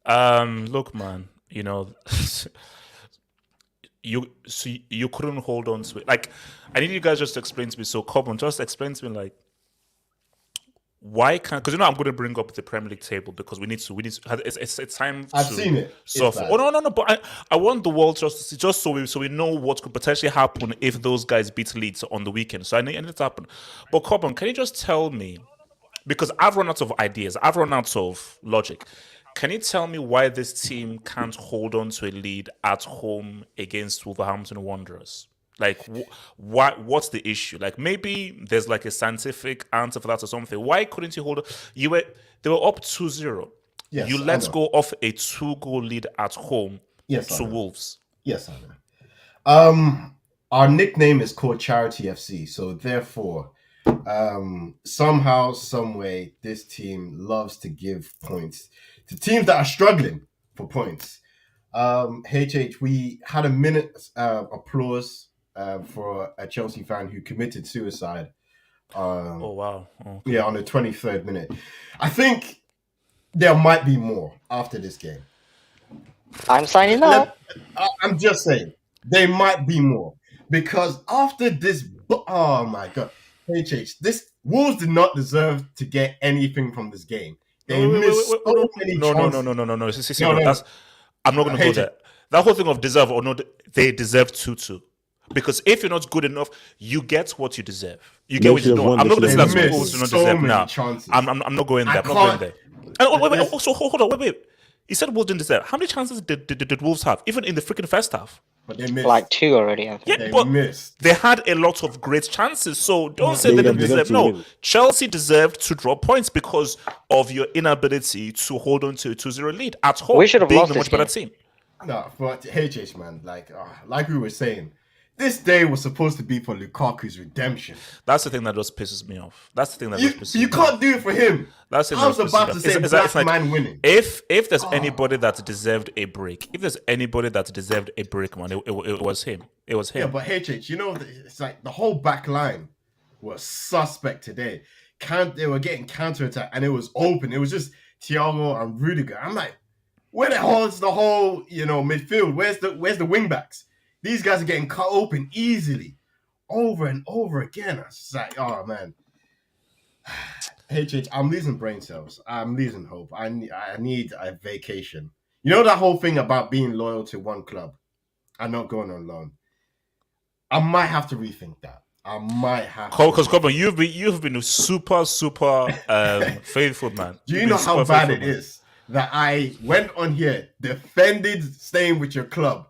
Look, man, you couldn't hold on to it. Like, I need you guys just to explain to me. So, come on, just explain to me, like, why can't? Because I'm going to bring up the Premier League table because we need to. It's time I've to seen it. It's suffer. bad. Oh no. But I want the world just to see, just so we know what could potentially happen if those guys beat Leeds on the weekend. So I need it to happen. But come on, can you just tell me? Because I've run out of ideas. I've run out of logic. Can you tell me why this team can't hold on to a lead at home against Wolverhampton Wanderers? Like, What's the issue? Like, maybe there's like a scientific answer for that or something. Why couldn't you hold on? They were up 2-0. You Yes, I let know. go off a two-goal lead at home Yes, I to know. Wolves. Yes, I know. Our nickname is called Charity FC, so therefore, somehow, some way, this team loves to give points to teams that are struggling for points. HH, we had a minute applause for a Chelsea fan who committed suicide. Oh wow. Yeah, Okay. on the 23rd minute. I think there might be more after this game. I'm signing up. I'm just saying there might be more because after this, oh my god, HH, this Wolves did not deserve to get anything from this game. No, They missed wait, so many chances. no. See, No, bro, no, that's I'm not gonna go HH. there. That whole thing of deserve or not, they deserve 2-2. Because if you're not good enough, you get what you deserve. You get They what should you have know. won. I'm They not going should to have say won that the Wolves Missed do game. not so deserve. many Now, chances. I'm not going I there. I'm not going can't. there. And There's- also hold on, wait. You said Wolves didn't deserve. How many chances did Wolves have, even in the freaking first half? But they missed. Like 2 already, I think. Yeah, They but missed. they had a lot of great chances. So don't say They they would have didn't deserved deserve. to No, win. Chelsea deserved to draw points because of your inability to hold on to a 2-0 lead at home, We should have being lost the this much better game. team. No, but HH man, like we were saying, this day was supposed to be for Lukaku's redemption. That's the thing that just pisses me off. That's the thing that You just pisses you me can't off. do it for him. That's the thing I that was just pisses me about off. to say It's black like, man winning. if there's anybody that deserved a break, if there's anybody that deserved a break, man, it was him. It was Yeah, him. but HH, it's like the whole back line was suspect today. They were getting counterattack and it was open. It was just Thiago and Rudiger. I'm like, where the hell is the whole midfield? Where's the wing backs? These guys are getting cut open easily, over and over again. I was just like, oh man. HH, I'm losing brain cells. I'm losing hope. I need a vacation. You know that whole thing about being loyal to one club and not going on loan. I might have to rethink that. I might have to. Because come on, you've been super faithful, man. Do you You've know been how super bad faithful, it man. is that I went on here, defended staying with your club,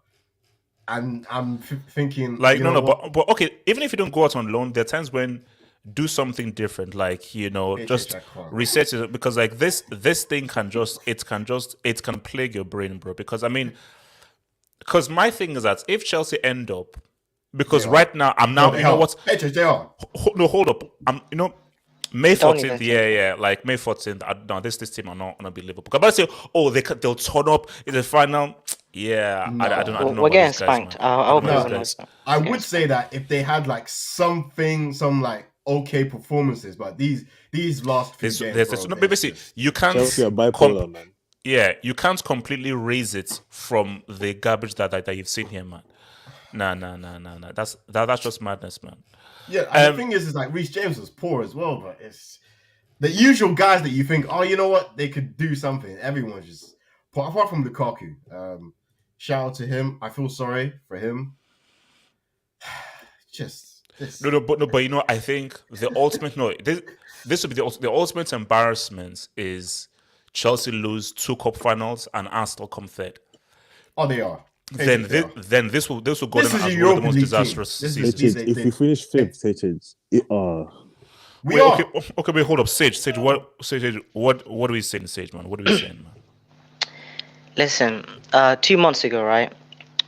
and I'm thinking, Like you no, know no, what? but okay. Even if you don't go out on loan, there are times when do something different, like just I can't. reset it because like this thing can plague your brain, bro. Because I mean, because my thing is that if Chelsea end up, because They are. right now I'm now No, you know what? HH, they are. No, hold up. May Don't 14th, even yeah, like May 14th. No, this team are not gonna be Liverpool. Because I say, oh, they'll turn up in the final. Yeah, No. I don't know. We're about getting these guys, spanked. man. I I hope don't know everyone these knows guys. that. I We're would say that if they had like some like okay performances, but these last few games, bro, No, they're basically, just- you can't. Chelsea are bipolar, man. Yeah, you can't completely raise it from the garbage that you've seen here, man. Nah. That's just madness, man. Yeah, and the thing is like Reece James was poor as well, but it's the usual guys that you think, oh, you know what, they could do something. Everyone's just apart from Lukaku. Shout out to him. I feel sorry for him. Just this. No, but I think the ultimate this would be the ultimate embarrassment is Chelsea lose 2 cup finals and Arsenal come third. Oh, they are. Then They are. this will go This down is as a one of the Europa most League disastrous team. This seasons. is- If you finish fifth, We Wait, are. okay, wait, hold up, Sage, what are we saying, Sage, man? What are we saying, man? Listen, 2 months ago, right,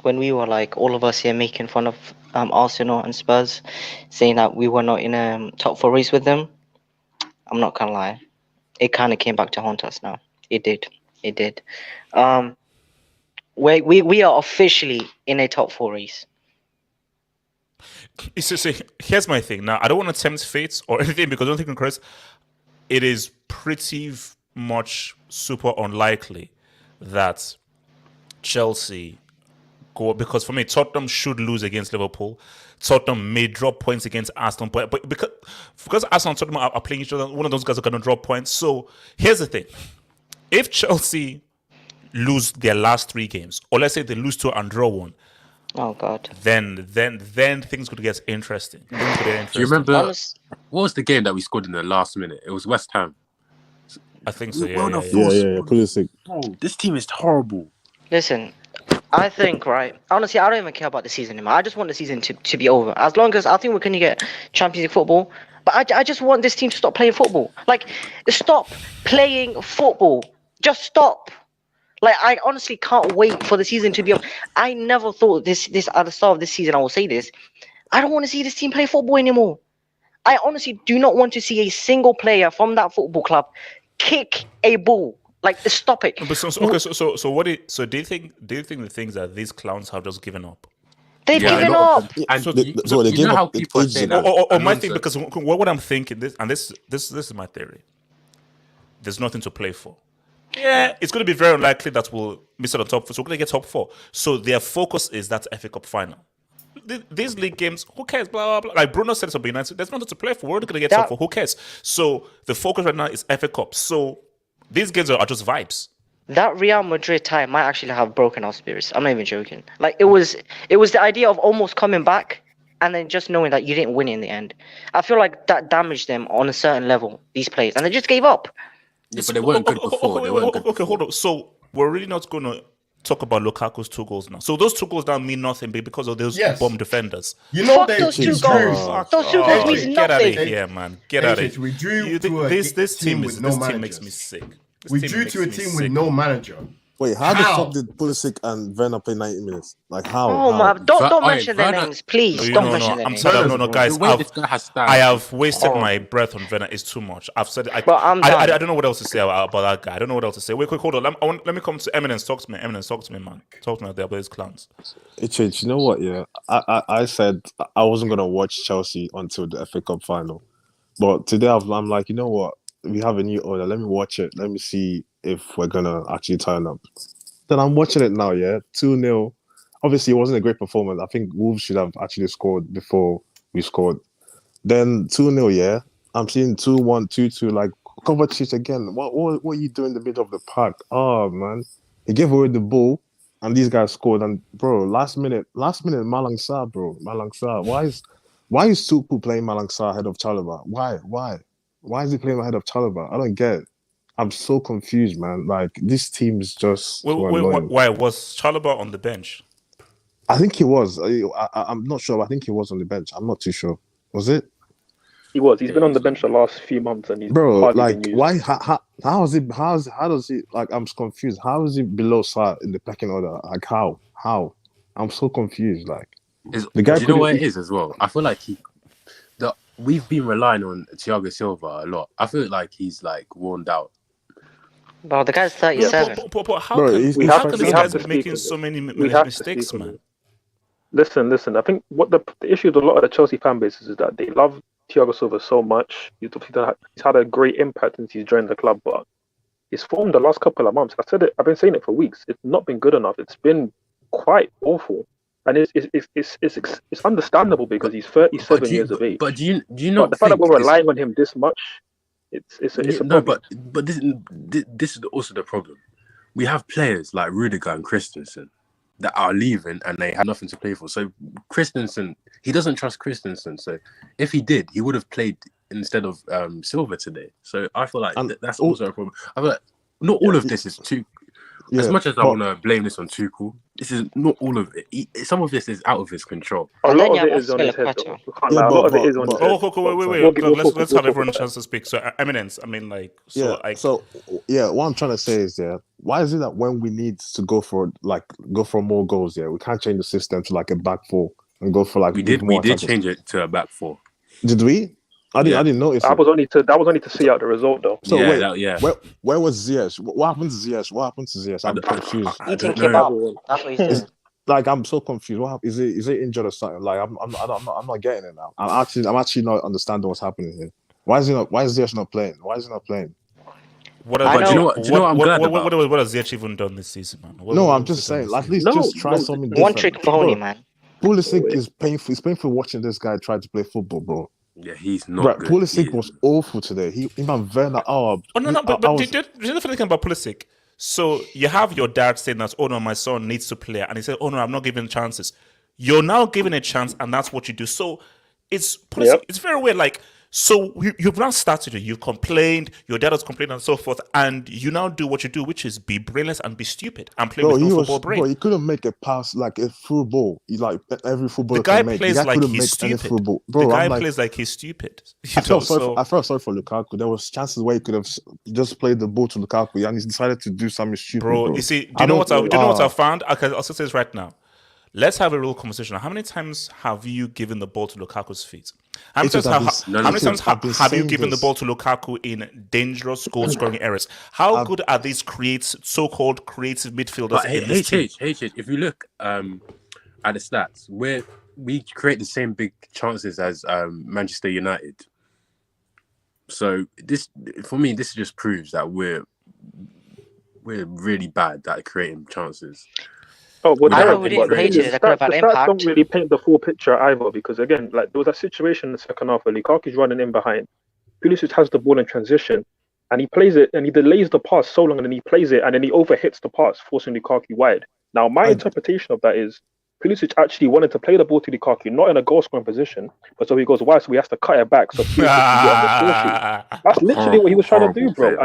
when we were like all of us here making fun of Arsenal and Spurs, saying that we were not in a top 4 race with them, I'm not gonna lie, it kind of came back to haunt us now. It did. We are officially in a top 4 race. Here's my thing. Now, I don't want to tempt fate or anything because I don't think, Chris, it is pretty much super unlikely that Chelsea go, because for me, Tottenham should lose against Liverpool. Tottenham may drop points against Arsenal, but because Arsenal and Tottenham are playing each other, one of those guys are going to drop points. So here's the thing: if Chelsea lose their last 3 games, or let's say they lose 2 and draw 1, Oh God. then things could get interesting. Do you remember Honest- what was the game that we scored in the last minute? It was West Ham. I think so. We Yeah, won yeah, a yeah. full Yeah. Pulisic. Bro, this team is horrible. Listen, I think, right, honestly, I don't even care about the season anymore. I just want the season to be over. As long as I think we're going to get Champions League football, but I just want this team to stop playing football. Like, stop playing football. Just stop. Like, I honestly can't wait for the season to be over. I never thought this at the start of this season, I will say this. I don't want to see this team play football anymore. I honestly do not want to see a single player from that football club kick a ball. Like, stop it. But so what? Do you think the things that these clowns have just given up? They've Yeah, given a lot up. of- And So- you, so they you gave know how up people are ages saying ago. that. Or my Alonso- thing, because what I'm thinking, this is my theory. There's nothing to play for. Yeah, it's going to be very unlikely that we'll miss out on top 4. So we're going to get top 4. So their focus is that FA Cup final. These league games, who cares? Blah blah blah. Like Bruno said, something nice. There's nothing to play for. We're not going to get top 4. Who cares? So the focus right now is FA Cup. So these games are just vibes. That Real Madrid tie might actually have broken our spirits. I'm not even joking. Like, it was the idea of almost coming back and then just knowing that you didn't win in the end. I feel like that damaged them on a certain level, these players, and they just gave up. Yeah, but they weren't good before. They weren't good Okay, before. hold on. So we're really not going to talk about Lukaku's 2 goals now. So those 2 goals now mean nothing because of those Yes. bomb defenders. You know Fuck they those 2 Jeez, goals. fuck. Those 2 goals Oh, means get out of nothing. here, man. Get out of HH, here. we drew You to a this team team with is no this team managers. makes me sick. This We team drew makes to a me team sick. with no manager. Wait, how the How? fuck did Pulisic and Werner play 90 minutes? Like how? Oh How? my! Don't Werner- mention their Werner- names, please. No, Don't mention their I'm names. sorry. No, Werner's guys. The way this guy has style I have is wasted horrible. my breath on Werner. It's too much. I've said it. But I'm I done. don't know what else to say about that guy. I don't know what else to say. Wait, quick, hold on. Let me come to Eminence. Talk to me. Eminence, talk to me, man. Talk to me out there about these clowns. HH, you know what? Yeah, I said I wasn't gonna watch Chelsea until the FA Cup final, but today I'm like, you know what? We have a new order. Let me watch it. Let me see if we're gonna actually turn up. Then I'm watching it now. Yeah, 2-0. Obviously, it wasn't a great performance. I think Wolves should have actually scored before we scored. Then 2-0. Yeah, I'm seeing 2-1, 2-2. Like Kovacic again. What are you doing in the middle of the park? Oh man, he gave away the ball. And these guys scored. And bro, last minute, Malang Sarr, bro. Malang Sarr. Why is Tupu playing Malang Sarr ahead of Chalobah? Why is he playing ahead of Chalobah? I don't get it. I'm so confused, man. Like this team's just so annoying. Why was Chalobah on the bench? I think he was. I'm not sure. But I think he was on the bench. I'm not too sure. Was it, He was. He's been on the bench the last few months, and he's bro? hardly Like been used. why? How is it? How does he? Like I'm confused. How is he below Sarr in the pecking order? Like how? I'm so confused. Like the guy Do you know what it couldn't- is as well? I feel like we've been relying on Thiago Silva a lot. I feel like he's like worn out. Bro, the guy's 37. But how Bro, can, he's- how he's can we this have guy's to speak making on so many We have to mistakes, speak on man? it. Listen. I think what the issue with a lot of the Chelsea fan bases is that they love Thiago Silva so much. He's had a great impact since he's joined the club, but his form the last couple of months, I've been saying it for weeks. It's not been good enough. It's been quite awful, and it's understandable because he's 37 years of age. But do you But not the fact that think we're this- relying on him this much, it's a no, problem. but this is also the problem. We have players like Rudiger and Christensen that are leaving and they have nothing to play for. So Christensen, he doesn't trust Christensen. So if he did, he would have played instead of Silva today. So I feel like And that's also a problem. I feel like not all of this is too. As Yeah, much as I but- want to blame this on Tuchel, this is not all of it. Some of this is out of his control. A And then lot you of it have is on his head. Aspilicueta. Though. We can't Yeah, lie. A but- lot of it is but- on his but- head. Oh, okay, wait. We'll Let's have talk everyone a about chance to speak. So, Eminence, I mean, like, so, Yeah. like, So yeah, what I'm trying to say is, yeah, why is it that when we need to go for more goals, yeah, we can't change the system to like a back four and go for like We did more attackers? change it to a back four. Did we? I didn't notice. That It. was only to see out the result though. So yeah, wait, where was Ziyech? What happened to Ziyech? I'm confused. I Eating don't know. kebab. That's what he's doing. Like I'm so confused. What happened? Is it injured or something? Like I'm not getting it now. I'm actually not understanding what's happening here. Why is Ziyech not playing? Why is he not playing? What I has know- do you know what I'm glad about? What has Ziyech even done this season, man? No, I'm just saying, at least just try something different. One trick pony, Bro, man. Pulisic is painful. It's painful watching this guy try to play football, bro. Yeah, he's not Right, good. Pulisic was awful today. He man Werner. Oh no, but do you know the funny thing about Pulisic? So you have your dad saying that, oh no, my son needs to play, and he said, oh no, I'm not giving chances. You're now giving a chance, and that's what you do. So it's Pulisic. Yep. It's very weird. Like, so you've now started it. You've complained. Your dad has complained, and so forth, and you now do what you do, which is be brainless and be stupid and play with no football brain. Bro, he couldn't make a pass like a through ball. He like every footballer The guy can make. plays The guy like couldn't he's make any stupid. through ball. Bro, The guy I'm like, plays like he's stupid. I felt sorry for Lukaku. There was chances where he could have just played the ball to Lukaku, and he decided to do something stupid. Bro, you see, do you know what I found? I'll say this right now. Let's have a real conversation. How many times have you given the ball to Lukaku's feet? How many times have you given the ball to Lukaku in dangerous goal-scoring areas? How good are these so-called creative midfielders in this team? If you look at the stats, we create the same big chances as Manchester United. So this, for me, this just proves that we're really bad at creating chances. Oh, well, I know terrible, we didn't but hate it. They could have had the stats impact. don't really paint the full picture either, because again, like there was a situation in the second half where Lukaku's running in behind, Pulisic has the ball in transition, and he plays it, and he delays the pass so long, and then he plays it, and then he overhits the pass, forcing Lukaku wide. Now, my interpretation of that is Pulisic actually wanted to play the ball to Lukaku, not in a goal-scoring position, but so he goes wide, so he has to cut it back so Pulisic can get on the score sheet. That's literally what he was trying to do, bro.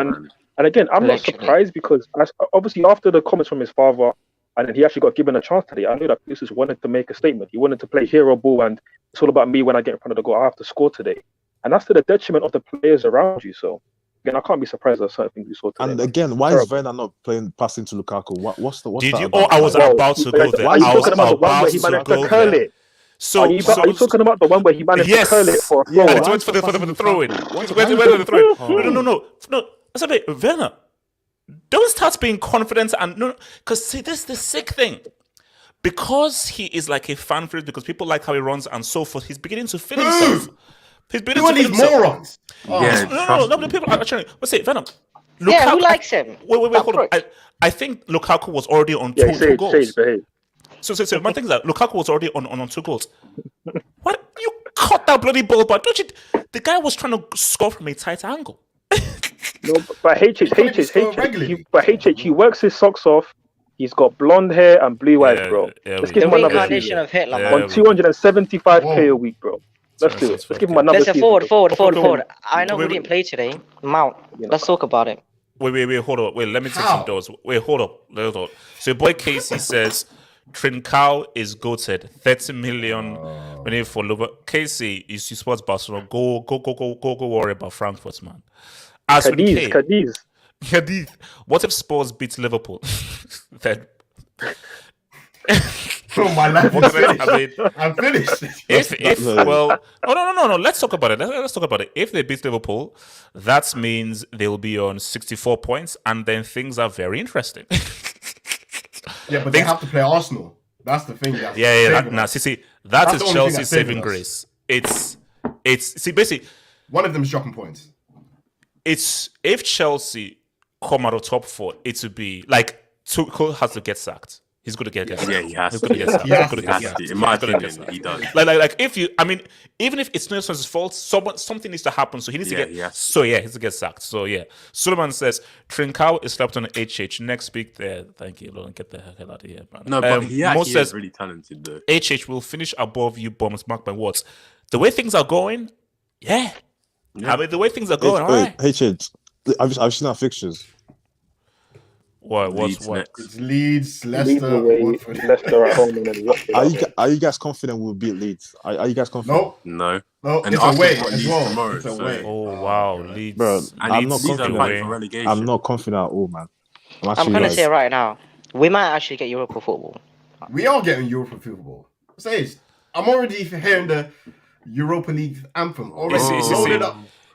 And again, I'm not surprised because obviously after the comments from his father, and then he actually got given a chance today, I knew that Pulisic wanted to make a statement. He wanted to play hero ball, and it's all about me when I get in front of the goal. I have to score today. And that's to the detriment of the players around you. So, again, I can't be surprised at certain things we saw today. And again, why is Werner not passing to Lukaku? What's Did that you? about? I was about to go there. Are you talking about the one where he managed to curl it? So, are you talking about the one where he managed to curl it for a throw? Yeah, for the throw-in. Where the throw-in? No. That's a bit, Werner. Don't start being confident and no, because see, this is the sick thing. Because he is like a fan favorite, because people like how he runs and so forth, he's beginning to feel himself. He's beginning to feel himself. Morons. No, the people are actually. Let's say Venom. Yeah, who likes him? Wait, hold on. I think Lukaku was already on two goals. So my thing is that Lukaku was already on 2 goals. What? You caught that bloody ball, but don't you? The guy was trying to score from a tight angle. No, but he works his socks off. He's got blonde hair and blue eyes, bro. Let's give him another season. Of Hitler, man. On 275k a week, bro. Let's do it. Let's give him another season. Forward. I know we didn't play today. Mount. Let's talk about it. Wait, hold on. Wait, let me take some doors. Wait, hold up. So your boy Casey says Trincao is goated. 30 million money for Lover. Casey, you support Barcelona. Go worry about Frankfurt, man. Cadiz. What if Spurs beat Liverpool? Then my life is finished. I'm finished. No. Let's talk about it. If they beat Liverpool, that means they'll be on 64 points, and then things are very interesting. Yeah, but they have to play Arsenal. That's the thing. That is Chelsea's saving grace. It's basically one of them is dropping points. It's if Chelsea come out of top 4, it would be like Tuchel has to get sacked. He's going to get sacked. Yeah, he has to. He has to. In my opinion, he does. Like if you, I mean, even if it's not his fault, something needs to happen. So he needs to get. He has to get sacked. So yeah, Suleiman says Trincao is slapped on HH next week. There, thank you. Lord, get the heck out of here, man. No, but he actually is really talented though. HH will finish above you, bombs. Mark my words. The way things are going, yeah. I mean, the way things are going, all right. HH, I've seen our fixtures. What? It's Leeds, Leicester, Watford. Leicester at home, and then Are you guys confident we'll beat Leeds? Are you guys confident? No. And it's away as well. Tomorrow, it's away. Oh wow, Leeds. Bro, I'm not confident. confident. For relegation. I'm not confident at all, man. I'm gonna say right now, we might actually get Europa football. We are getting Europa football. I'm already hearing the Europa League anthem.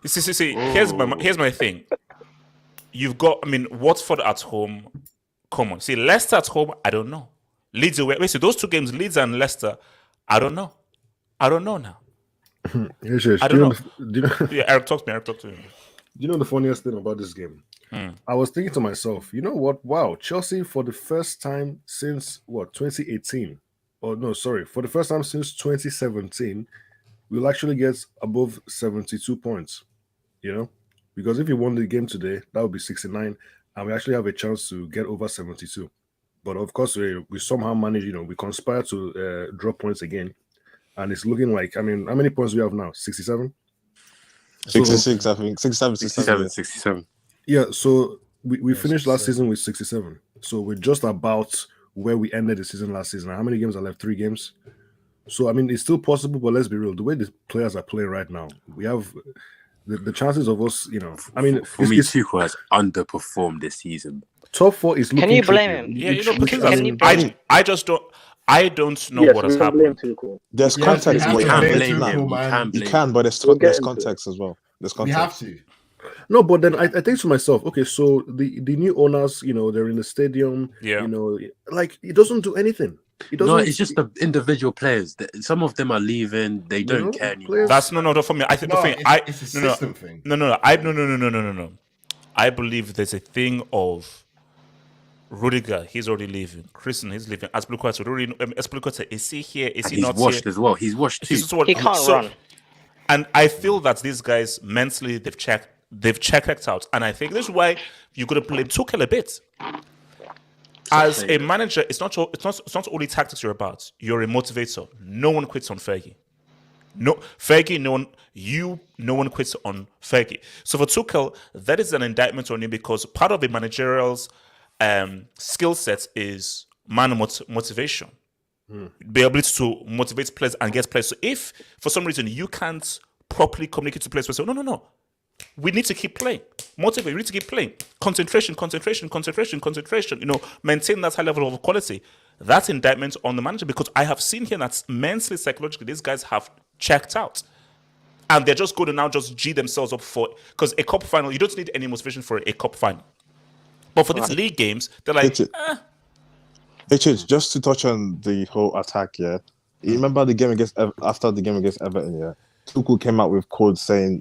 See, here's my thing. You've got, Watford at home. Come on. See, Leicester at home, I don't know. Leeds away. Wait, see, those 2 games, Leeds and Leicester, I don't know now. I don't know. Yeah, Eric, Yeah, Eric, talk to me. You know the funniest thing about this game? I was thinking to myself, you know what? Wow, Chelsea for the first time since 2018. Oh no, sorry, for the first time since 2017, we'll actually get above 72 points. You know, because if you won the game today, that would be 69, and we actually have a chance to get over 72. But of course, we somehow manage. We conspire to drop points again, and it's looking like. I mean, how many points do we have now? 67. 66, I think. 67, 67, 67. Yeah, so we finished last 67. season with 67. So we're just about where we ended the season last season. How many games are left? 3 games. So I mean, it's still possible, but let's be real. The way the players are playing right now, we have the chances of us. I mean, For me, Tuchel has underperformed this season. top 4 is looking. Can you tricky. blame him? Yeah, because Can you I just don't. I don't know Yes, what we has can blame happened. Tuchel. There's Yes, context, we but have you to can't blame blame Tuchel, him. man. You can, but there's We'll get there's into context as well. There's We context. have to. No, but then I think to myself, okay, so the new owners, they're in the stadium. Yeah. Like it doesn't do anything. It doesn't. No, it's just the individual players. Some of them are leaving. They don't care anymore. players- That's no for me. I think No, the thing. it's a no, no, system thing. no. I believe there's a thing of Rudiger. He's already leaving. Christian, he's leaving. Aspilicueta, is he here? Is And he he's not washed here? as well. He's washed too. He's just what- He can't so- run. And I feel that these guys mentally they've checked out, and I think this is why you got to blame Tuchel a bit. As a manager, it's not only tactics you're about. You're a motivator. No one quits on Fergie. No Fergie. No one quits on Fergie. So for Tuchel, that is an indictment on him because part of a managerial's skill set is motivation. Be able to motivate players and get players. So if for some reason you can't properly communicate to players, say, no. We need to keep playing. Motivate. We need to keep playing. Concentration. Maintain that high level of quality. That's indictment on the manager because I have seen here that mentally, psychologically, these guys have checked out. And they're just going to now just G themselves up for because a cup final, you don't need any motivation for a cup final. But for these league games, they're like, Just to touch on the whole attack, yeah. You remember the game after the game against Everton, yeah. Tuchel came out with codes saying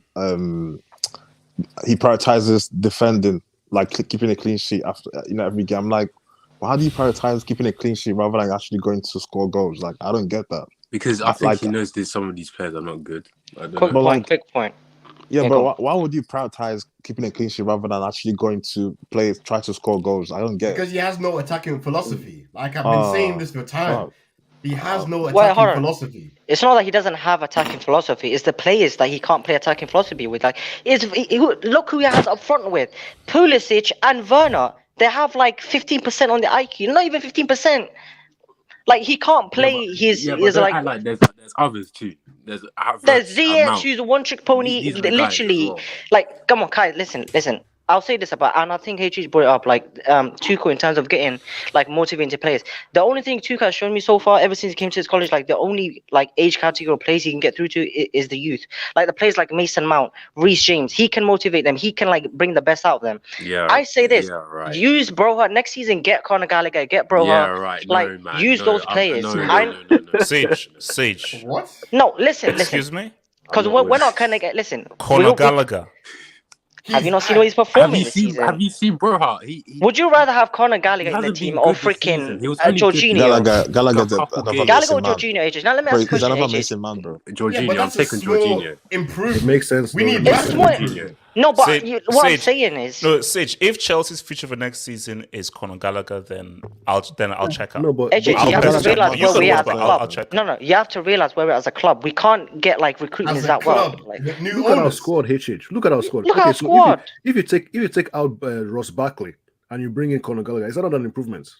he prioritizes defending, like keeping a clean sheet after every game. I'm like, well, how do you prioritize keeping a clean sheet rather than actually going to score goals? Like, I don't get that. Because I think he knows some of these players are not good. I don't Quick know. quick point. Yeah, Yeah, but go on. why would you prioritize keeping a clean sheet rather than actually going to try to score goals? I don't get Because it. he has no attacking philosophy. Like I've been saying this for time. He has no Wait, attacking hold on. philosophy. It's not that he doesn't have attacking philosophy. It's the players that he can't play attacking philosophy with. Like, look who he has up front with Pulisic and Werner. They have like 15% on the IQ. Not even 15%. Like he can't play. He's but like. there's others too. There's Ziyech, who's a one-trick pony. These are the guys Literally, as well. like, come on, Kai, listen. I'll say this about, and I think HG's brought it up, like, Tuchel in terms of getting, like, motivating players. The only thing Tuchel has shown me so far, ever since he came to his college, like, the only, like, age category of players he can get through to is the youth. Like, the players like Mason Mount, Reece James, he can motivate them. He can, like, bring the best out of them. Yeah. I say this, Yeah, right. use Broha next season, get Conor Gallagher, get Broha. Yeah, right. No, Like, man. use those players. No. Sage. What? No, listen. Excuse me? Because we're not going to get, listen. Conor Gallagher. Have you not seen what he's performing this season? Have you seen Broha? Would you rather have Conor Gallagher He in the hasn't been team or good this season. freaking He was only good- Jorginho? Gallagher's A couple another games. Gallagher or Mason Mount. Jorginho, AJ? Now let me ask Bro, you a he's question, another AJ. Mason Mount, bro. Jorginho, Yeah, but I'm that's a taking small Jorginho. improvement. It makes sense. We though. need It's better. what- Jorginho. No, but Sage- what I'm Sage- saying is, No, Sage, if Chelsea's future for next season is Conor Gallagher, then I'll check out. No, but AJ, I'll you have check to realize out. where we You are as can a watch, club. I'll check. No, you have to realize where we're as a club. We can't get like recruiting As is a that well. club, Like, new Look at our owners. squad, HH. Look at our squad. Look at our so squad. If you take out Ross Barkley and you bring in Conor Gallagher, is that not an improvement?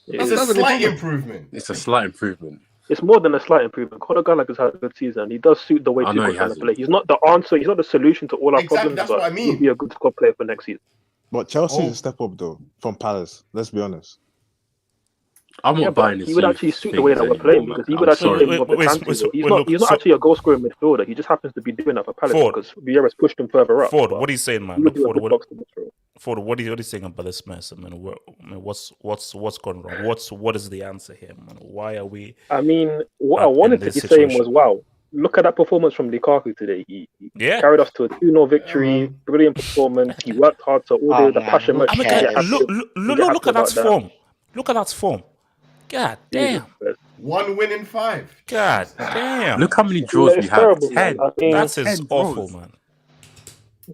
That's That's a an slight improvement. improvement. It's a slight improvement. It's more than a slight improvement. Conor Gallagher's had a good season. He does suit the way I know Tuchel's he trying to hasn't. play. He's not the answer. He's not the solution to all our Exactly, problems. that's but what I mean. He'll be a good squad player for next season. But Chelsea Oh. is a step up though from Palace. Let's be honest. I'm not Yeah, buying but this. he would actually suit the way that we're playing because he would actually Wait, play more wait, defensive. wait, He's wait, not. look, He's not so- actually a goal scoring midfielder. He just happens to be doing that for Palace Ford. because Vieira's pushed him further up. Ford, but what are you saying, man? he would do a Ford, good what, box-to-box role. Ford, what are you saying about this mess? I mean, what's gone wrong? What is the answer here, man? Why are we? I mean, what I in wanted to this be saying situation? was, wow, look at that performance from Lukaku today. He Yeah. carried us to a 2-0 victory. man. Brilliant performance. He worked hard, so all Oh, the man, passion who merchants can get cares? happy. Look at that form. Look at that form. God Jesus damn. Christ. 1 win in 5. God damn. Look how many draws we It's have. terrible, man. 10. I mean, That is 10 awful, draws. man.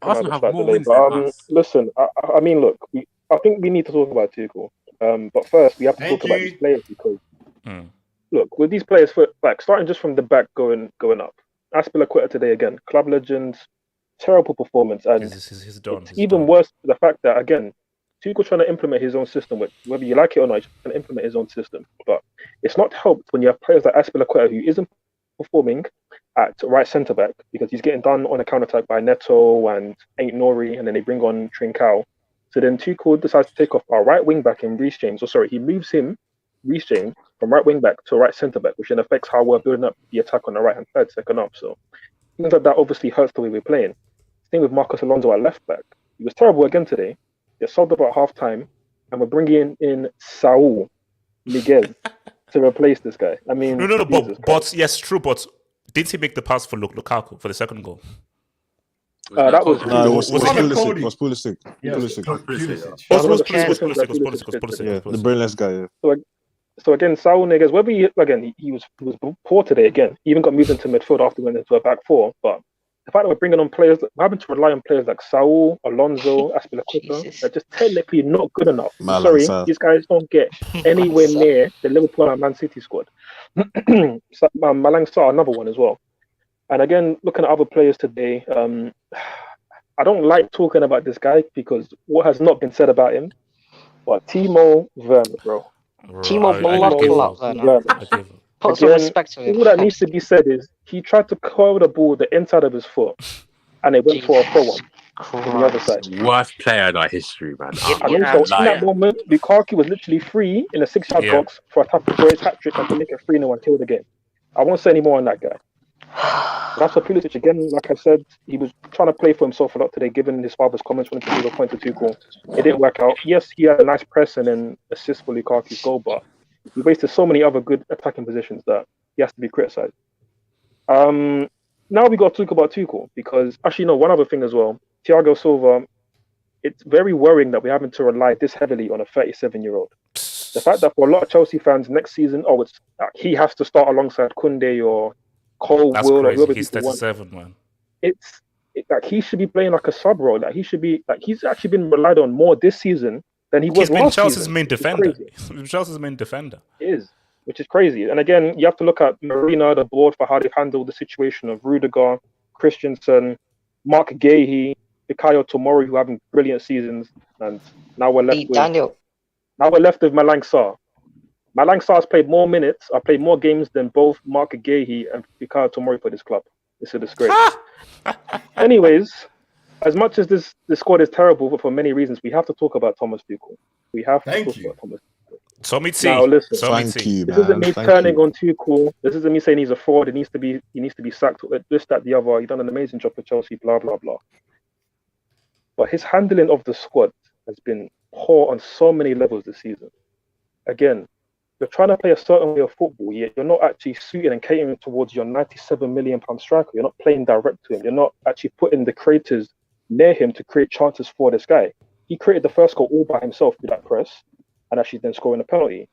Arsenal have more delay. wins But than us. listen, I mean, look, I think we need to talk about Tuchel. But first, we have to Thank talk about you. these players because Mm. look, with these players, like starting just from the back, going up. Aspilicueta today again, club legend, terrible performance, and He's done. it's He's even done. worse the fact that again, Tuchel trying to implement his own system, whether you like it or not, he's trying to implement his own system. But it's not helped when you have players like Aspilicueta who isn't performing at right centre back because he's getting done on a counter attack by Neto and Ain't Nori, and then they bring on Trincao. So then Tuchel decides to take off our right wing back in Reece James. He moves him, Reece James, from right wing back to right centre back, which then affects how we're building up the attack on the right hand side second up. So things like that obviously hurts the way we're playing. Same with Marcos Alonso at left back. He was terrible again today. They sold about half time, and we're bringing in Saul Miguel to replace this guy. I mean, No, Jesus but Christ. yes, true. But did he make the pass for Lukaku for the second goal? That was No, it was Was it Pulisic. Cody? It was Pulisic. Yes, Pulisic. Pulisic. I don't know, Pulisic. Yeah, the brainless guy. Yeah. So again, Saul Niguez, whether he was poor today again. He even got moved into midfield after we went into a back four. But the fact that we're bringing on players, we're having to rely on players like Saul, Alonso, Aspilicueta, Jesus. they're just technically not good enough. I'm Malang sorry, Sarr. these guys don't get anywhere near the Liverpool and Man City squad. Malang Sarr, another one as well. And again, looking at other players today, I don't like talking about this guy because what has not been said about him. But Timo Werner, bro. Timo Werner. Put some respect on him. All that needs to be said is he tried to curl the ball the inside of his foot, and it went for a throw-on on the other side. Worst player in our history, man. And also, in that moment, Lukaku was literally free in the 6-yard box for his hat-trick and to make it 3-0 and kill the game. I won't say any more on that guy. That's for Pulisic again. Like I said, he was trying to play for himself a lot today, given his father's comments when he gave a point to Tuchel. It didn't work out. Yes, he had a nice press and then assist for Lukaku's goal, but he wasted so many other good attacking positions that he has to be criticised. Now we got to talk about Tuchel because actually, no, one other thing as well. Thiago Silva, it's very worrying that we're having to rely this heavily on a 37-year-old. The fact that for a lot of Chelsea fans next season, it's he has to start alongside Koundé or Cole That's Will or crazy. whoever He's people want. 37, man. It's like he should be playing like a sub role. Like he should be like he's actually been relied on more this season than he was He's been last Chelsea's season. main defender. Crazy. He's been Chelsea's main defender. It is, which is crazy. And again, you have to look at Marina, the board, for how they've handled the situation of Rudiger, Christensen, Mark Gahey, Fikayo Tomori, who are having brilliant seasons, and now we're left with Malang Sarr. Malang Sarr has played more minutes, played more games than both Mark Gahey and Fikayo Tomori for this club. It's a disgrace. Anyways, as much as this squad is terrible, but for many reasons, we have to talk about Thomas Tuchel. We have to talk about Thomas Tuchel. Tommy T. Now listen, Thank you, this man. isn't me turning on Tuchel. This isn't me saying he's a fraud. He needs to be sacked. This, that, the other. He's done an amazing job for Chelsea. Blah blah blah. But his handling of the squad has been poor on so many levels this season. Again, you're trying to play a certain way of football, yet you're not actually suited and catering towards your £97 million striker. You're not playing direct to him. You're not actually putting the creators near him to create chances for this guy. He created the first goal all by himself with that press, and actually then scoring a penalty.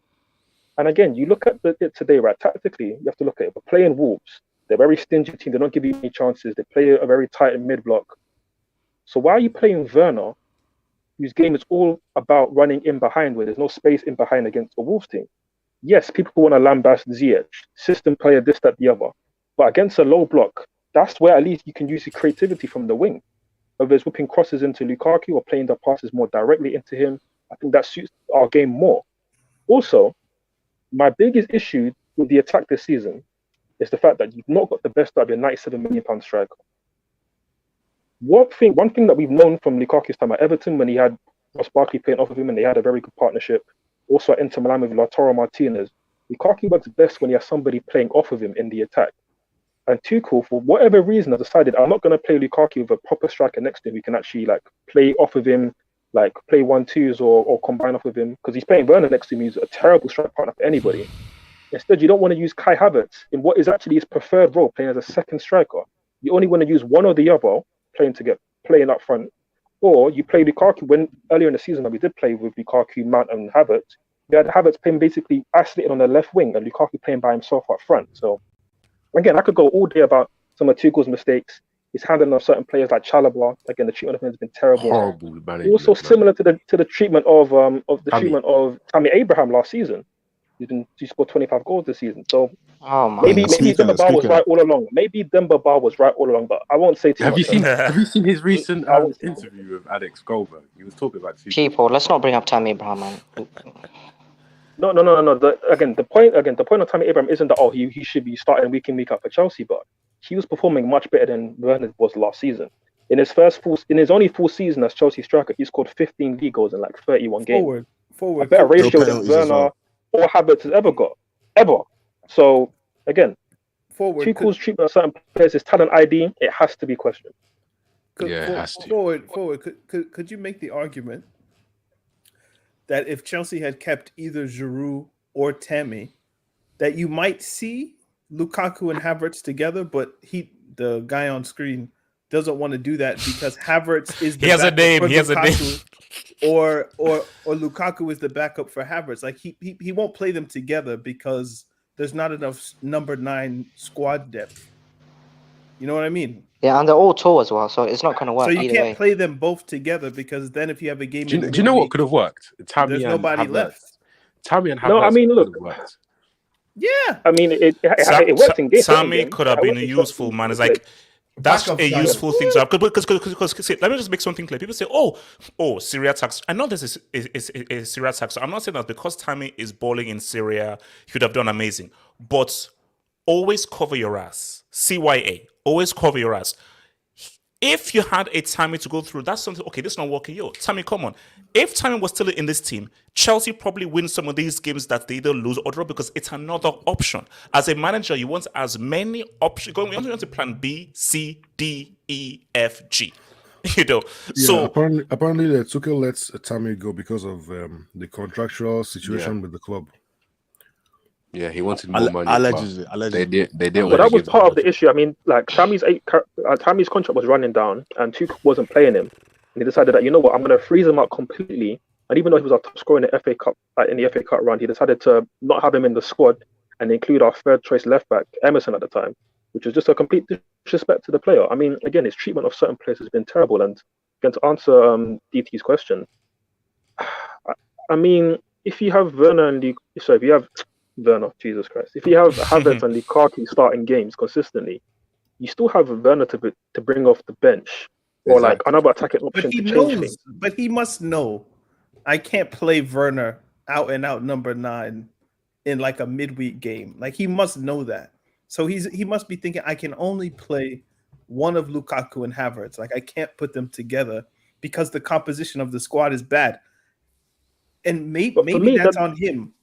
And again, you look at it today, right? Tactically, you have to look at it. But playing Wolves, they're a very stingy team. They don't give you any chances. They play a very tight mid block. So why are you playing Werner, whose game is all about running in behind, where there's no space in behind against a Wolves team? Yes, people want to lambast Ziyech, system player, this, that, the other. But against a low block, that's where at least you can use your creativity from the wing. Whether it's whipping crosses into Lukaku or playing the passes more directly into him, I think that suits our game more. Also, my biggest issue with the attack this season is the fact that you've not got the best out of your £97 million striker. One thing that we've known from Lukaku's time at Everton, when he had Ross Barkley playing off of him and they had a very good partnership, also at Inter Milan with Lautaro Martinez, Lukaku works best when he has somebody playing off of him in the attack. And Tuchel, for whatever reason, has decided I'm not going to play Lukaku with a proper striker next to him. We can actually play off of him, play 1-2s or combine off of him, because he's playing Werner next to him. He's a terrible strike partner for anybody. Instead, you don't want to use Kai Havertz in what is actually his preferred role, playing as a second striker. You only want to use one or the other, playing up front. Or you play Lukaku when earlier in the season when we did play with Lukaku, Mount, and Havertz. We had Havertz playing basically isolated on the left wing and Lukaku playing by himself up front. So again, I could go all day about some of Tuchel's mistakes. He's handling of certain players like Chalobah. Again, the treatment of him has been terrible. Horrible management. Also similar to the treatment of treatment of Tammy Abraham last season. He scored 25 goals this season. So maybe Demba Ba was right all along. Maybe Demba Ba was right all along, but I won't say too much. Have you seen his recent interview with Alex Goldberg? He was talking about people. Let's not bring up Tammy Abraham, man. No. The point of Tammy Abraham isn't that he should be starting week in week out for Chelsea, but he was performing much better than Werner was last season. In his only full season as Chelsea striker, he scored 15 league goals in like 31 games. Forward. A better ratio than Werner or Havertz has ever got. Ever. So again, Tuchel's treatment of certain players, his talent ID, it has to be questioned. It has to. Forward. Could you make the argument that if Chelsea had kept either Giroud or Tammy, that you might see Lukaku and Havertz together, but the guy on screen doesn't want to do that because Havertz is the he has a name. He has a name. Or Lukaku is the backup for Havertz. Like he won't play them together because there's not enough number 9 squad depth. You know what I mean? Yeah, and they're all tall as well, so it's not going to work. So you either can't way. play them both together because then if you have a game, Do you know what could have worked? There's nobody left. Tammy and Havertz. No, I mean, look. Yeah, I mean, it works in games. Tammy could have been useful, man. It's like that's a useful thing to have. Because let me just make something clear. People say, oh, Serie tax. I know this is Serie tax. So I'm not saying that because Tammy is balling in Serie, he would have done amazing. But always cover your ass. CYA. Always cover your ass. If you had a Tammy to go through, that's something, okay, this is not working. Yo, Tammy, come on. If Tammy was still in this team, Chelsea probably wins some of these games that they either lose or draw because it's another option. As a manager, you want as many options. You want to plan B, C, D, E, F, G. You know, Yeah, so apparently Tuchel lets Tammy go because of the contractual situation with the club. Yeah, he wanted more money. Allegedly. They didn't. But that was part of the issue. I mean, like Tammy's contract was running down, and Tuchel wasn't playing him, and he decided that, you know what, I'm going to freeze him out completely. And even though he was our top scorer in the FA Cup run, he decided to not have him in the squad and include our third choice left back Emerson at the time, which was just a complete disrespect to the player. I mean, again, his treatment of certain players has been terrible. And again, to answer DT's question, I mean, if you have Jesus Christ. If you have Havertz and Lukaku starting games consistently, you still have Werner to bring off the bench or like another attacking option to change things. But he must know I can't play Werner out and out number 9 in like a midweek game. Like he must know that. So he must be thinking I can only play one of Lukaku and Havertz. Like I can't put them together because the composition of the squad is bad. And maybe that's on him.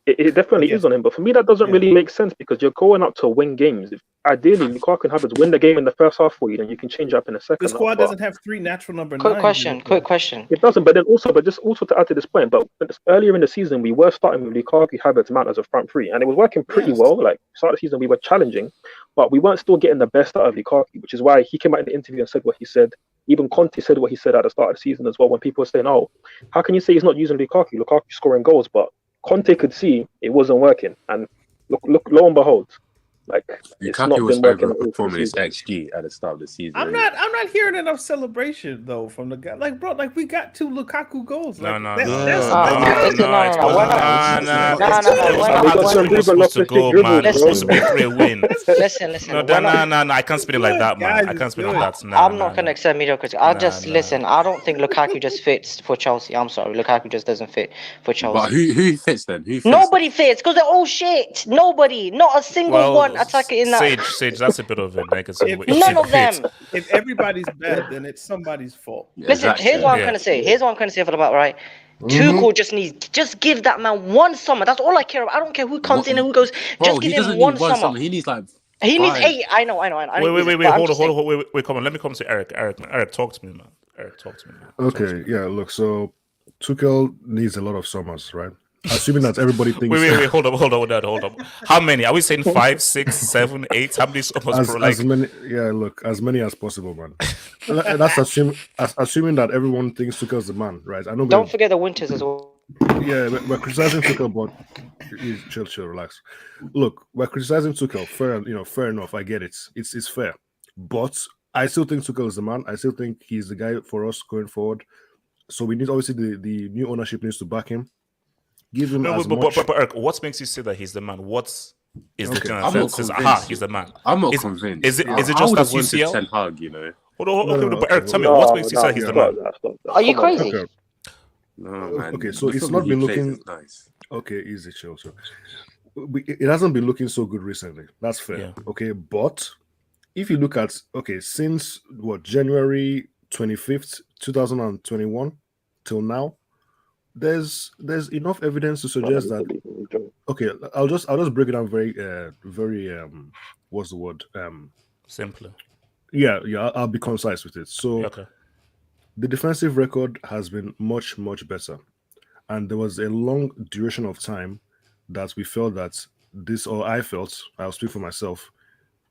It definitely is on him, but for me that doesn't really make sense because you're going up to win games. If ideally Lukaku and Havertz win the game in the first half for you, then you can change it up in a second. The squad doesn't have 3 natural number 9. Quick question. It doesn't, but then also to add to this point, but earlier in the season we were starting with Lukaku, Havertz, Mount as a front three, and it was working pretty well. Like start of the season we were challenging, but we weren't still getting the best out of Lukaku, which is why he came out in the interview and said what he said. Even Conte said what he said at the start of the season as well, when people were saying, "Oh, how can you say he's not using Lukaku? Lukaku's scoring goals," but Conte could see it wasn't working, and look, lo and behold, like it's not Lukaku was been working. overperforming his XG at the start of the season. I'm not hearing enough celebration though from the guy. Like, bro, like we got 2 Lukaku goals. Like, No. Listen, I can't spin it like that, man. I can't spin it like that. I'm not going to accept mediocrity. Listen. I don't think Lukaku just fits for Chelsea. I'm sorry, Lukaku just doesn't fit for Chelsea. But who fits then? Nobody fits because they're all shit. Nobody, not a single one attacker in that. Sage, that's a bit of a negative. None of them. If everybody's bad, then it's somebody's fault. Listen, here's what I'm trying to say. Here's what I'm trying to say for about right. Tuchel just give that man one summer. That's all I care about. I don't care who comes in and who goes. Just give him one summer. He needs like. He needs 8. I know. Wait, hold on. Wait, come on. Let me come to Eric. Eric, talk to me, man. Okay, yeah. Look, so Tuchel needs a lot of summers, right? assuming that everybody thinks Wait, hold up. How many? Are we saying 5, 6, 7, 8? How many summers, bro? as many, as many as possible, man. That's assuming that everyone thinks Tuchel's the man, right? I know. Don't forget the winters as well. Yeah, we're criticizing Tuchel, but chill, relax. Look, we're criticizing Tuchel. Fair enough. I get it. It's fair, but I still think Tuchel is the man. I still think he's the guy for us going forward. So we need, obviously, the new ownership needs to back him. Give him as much. But Eric, what makes you say that he's the man? What is the thing I'm that not says, convinced. he's the man? I'm not convinced. Is it I just would that have wanted UCL? Ten Hag, you know. Hold on, No, but Eric, tell me, No, what makes you say he's the man? Stop. Are you Come on, crazy? Okay. No, man. Okay, so The it's football not he been plays looking. is nice. Okay, easy, chill. So it hasn't been looking so good recently. That's fair. Yeah. Okay, but if you look at since January 25th, 2021 till now, there's enough evidence to suggest that. Okay, I'll just break it down very what's the word? Simply. Yeah, I'll be concise with it. So Okay. the defensive record has been much, much better. And there was a long duration of time that we felt that I'll speak for myself,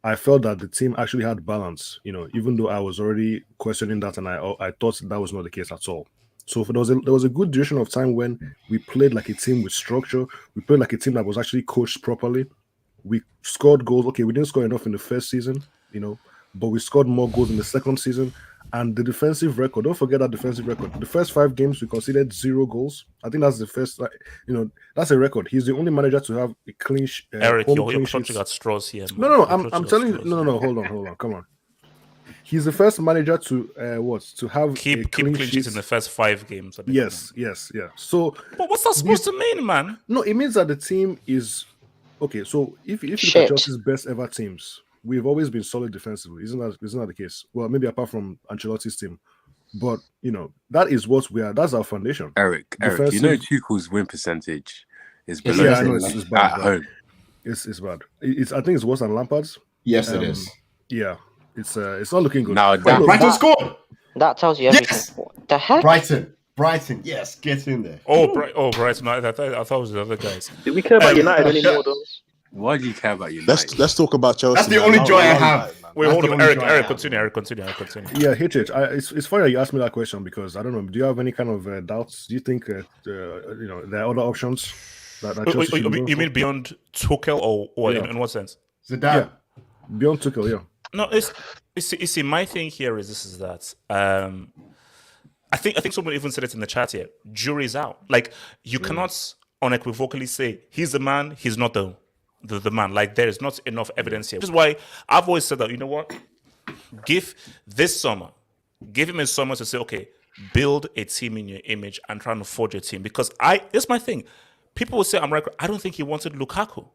I felt that the team actually had balance, even though I was already questioning that, and I thought that was not the case at all. So there was a good duration of time when we played like a team with structure. We played like a team that was actually coached properly. We scored goals. Okay, we didn't score enough in the first season, but we scored more goals in the second season. And the defensive record, don't forget that defensive record. The first 5 games, we conceded 0 goals. I think that's the first, that's a record. He's the only manager to have a clean sheet. Eric, you're clutching at straws here. Man. No, I'm telling you. No, hold on, come on. He's the first manager to have keep clean sheets in the first 5 games. Yes. So, but what's that supposed to mean, man? No, it means that the team is okay. So if you look at Chelsea's best ever teams, we've always been solid defensively. Isn't that the case? Well, maybe apart from Ancelotti's team, but that is what we are. That's our foundation. Eric, Tuchel's win percentage is below. Yeah, I know it's bad at home. It's bad. I think it's worse than Lampard's. Yes, it is. Yeah, it's not looking good. Now Brighton scored. That tells you everything. Yes! What the heck? Brighton, yes, get in there. Brighton. I thought it was the other guys. Do we care about United anymore, though? Why do you care about United? Let's talk about Chelsea. That's the only joy I have. Wait, hold on, Eric, continue. Yeah, it's funny that you asked me that question because I don't know. Do you have any kind of doubts? Do you think there are other options that Chelsea should go you mean beyond Tuchel or in what sense? Zidane. Beyond Tuchel, yeah. No, it's my thing here is that I think someone even said it in the chat here. Jury's out. Like you cannot unequivocally say he's the man, he's not the man. Like there is not enough evidence here. Which is why I've always said that, you know what? Give him a summer to say, okay, build a team in your image and try to forge a team. Because it's my thing. People will say I'm right. I don't think he wanted Lukaku.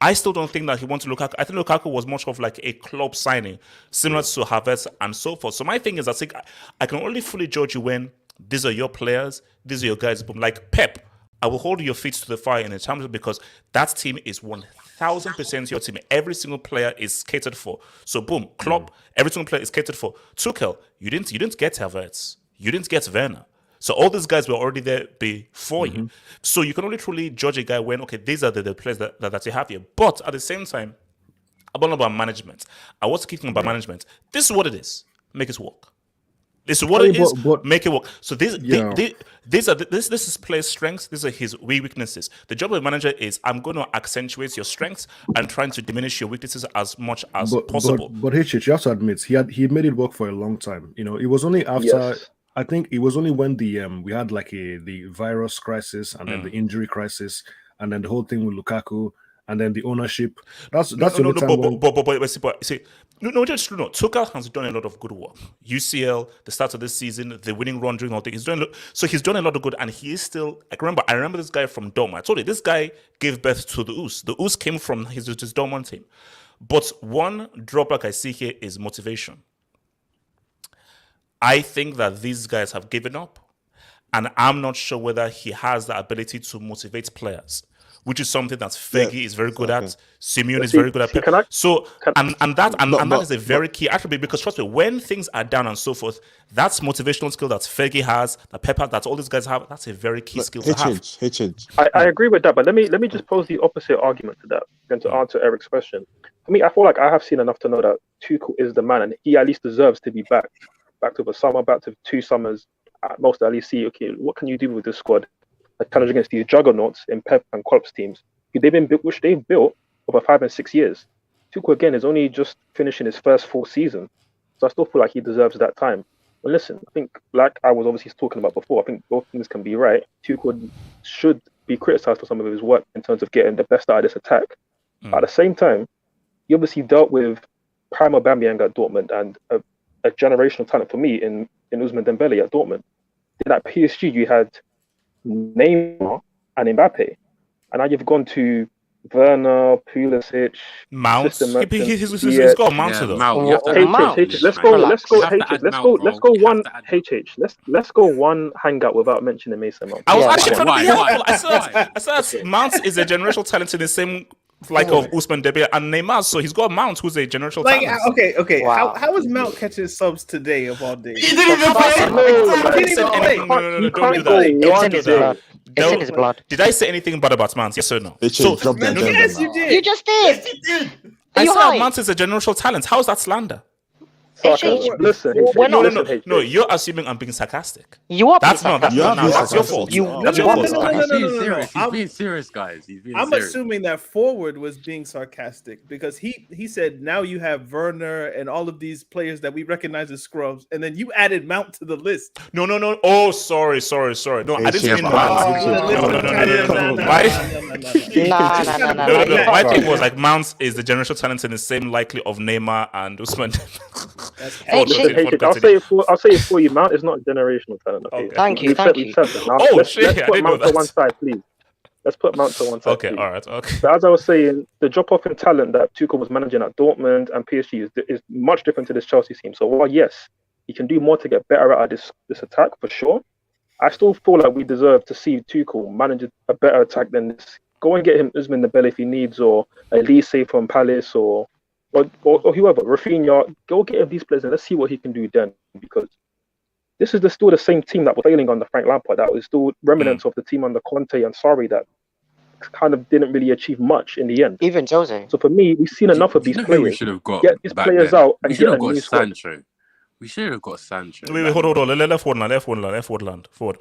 I still don't think that he wanted Lukaku. I think Lukaku was much of like a club signing, similar to Havertz and so forth. So my thing is, I think I can only fully judge you when these are your players, these are your guys. Boom, like Pep, I will hold your feet to the fire in the terms because that team is 1000% your team. Every single player is catered for. So boom, Klopp, every single player is catered for. Tuchel, you didn't get Havertz, you didn't get Werner. So all these guys were already there before you. So you can only truly judge a guy when, okay, these are the players that you have here. But at the same time, about management. I was thinking about management. This is what it is. Make it work. This is what it is. Make it work. So this is player's strengths. These are his weaknesses. The job of the manager is I'm going to accentuate your strengths and trying to diminish your weaknesses as much as possible. But Hitchich, you have to admit he made it work for a long time. It was only after. Yes. I think it was only when we had like the virus crisis and then the injury crisis and then the whole thing with Lukaku and then the ownership. That's the only time. But see, just true. No, Tuchel has done a lot of good work. UCL, the start of this season, the winning run during all things. He's done a lot of good, and he is still. I remember this guy from Dortmund. I told you this guy gave birth to the Oos. The Oos came from his Dortmund team. But one drawback I see here is motivation. I think that these guys have given up, and I'm not sure whether he has the ability to motivate players. which is something that Fergie is very good okay. at. Simeone is See- very good at. see, Pep. can I- So and that But- is a very key attribute, because trust me, when things are down and so forth, that's motivational skill that Fergie has, that Pep has, that all these guys have. That's a very key skill to have. Hitchens. I agree with that, but let me just pose the opposite argument to that, and to answer Eric's question. For me, I feel like I have seen enough to know that Tuchel is the man, and he at least deserves to be back to the summer, back to 2 summers at most. At least see, okay, what can you do with this squad? Like challenge against these juggernauts in Pep and Klopp's teams, which they've built over 5 and 6 years. Tuchel again is only just finishing his first full season, so I still feel like he deserves that time. But listen, I think, like I was obviously talking about before, I think both things can be right. Tuchel should be criticised for some of his work in terms of getting the best out of this attack. At the same time, he obviously dealt with prime Aubameyang at Dortmund and a generational talent for me in Ousmane Dembele at Dortmund. In that PSG, you had Neymar and Mbappe, and now you've gone to Werner, Pulisic, Mount. System- He's got a Mount Yeah, though. Mount, you have to add Mount. Mount. HH, let's man. go Relax. You have to HH, add let's Mount, go bro. let's go You have one to add Mount. HH. Let's go one hangout without mentioning Mason Mount. I was Yeah, actually trying to be why? helpful. I said that Mount is a generational talent in the same like of Ousmane Dembele and Neymar, so he's got Mount, who's a generational Like, talent. okay. Wow. How is Mount catching subs today of all days? He didn't even play. No, He didn't even play. No, you don't do can't go that. It's one in his day. blood. It's in his blood. Did I say anything bad about Mount? Yes or no? Hitchens, drop that no, gem. Yes, you did. You just did. He did. I You said high? Mount is a generational talent. How is that slander? Sarcasm. HH. Listen, We're not- listen, No, HH. you're assuming I'm being sarcastic. You are. That's being not. That's sarcastic. not. That's your sarcastic. fault. You- That's you your are fault. being No, He's no, being no, no. serious. He's I'm- being serious, guys. He's being I'm serious. assuming that Forward was being sarcastic because he said now you have Werner and all of these players that we recognize as scrubs, and then you added Mount to the list. No. Oh, sorry. No, I didn't mean Mount. No. My take was like Mount is the generational talent in the same likely of Neymar and Ousmane. I'll say it for you. Mount is not generational talent. Okay. Okay. Thank you. We've Thank said you. that. Now, Oh, let's shit, I put didn't know Mount to that. one side, please. Let's put Mount to one side. Okay, please. all right, okay. But as I was saying, the drop off in talent that Tuchel was managing at Dortmund and PSG is much different to this Chelsea team. So while yes, he can do more to get better out of this attack for sure, I still feel like we deserve to see Tuchel manage a better attack than this. Go and get him Ousmane Dembele if he needs, or Elise from Palace, or whoever, Rafinha. Go get him these players and let's see what he can do then. Because this is still the same team that was failing under Frank Lampard. That was still remnants of the team under Conte and Sarri that kind of didn't really achieve much in the end. Even Jose. So for me, we've seen enough of Do you these know who we players. should have got Get these back players then? out and We should get a have got new squad. Sancho. We should have got Sancho. Wait, hold on. Left forward.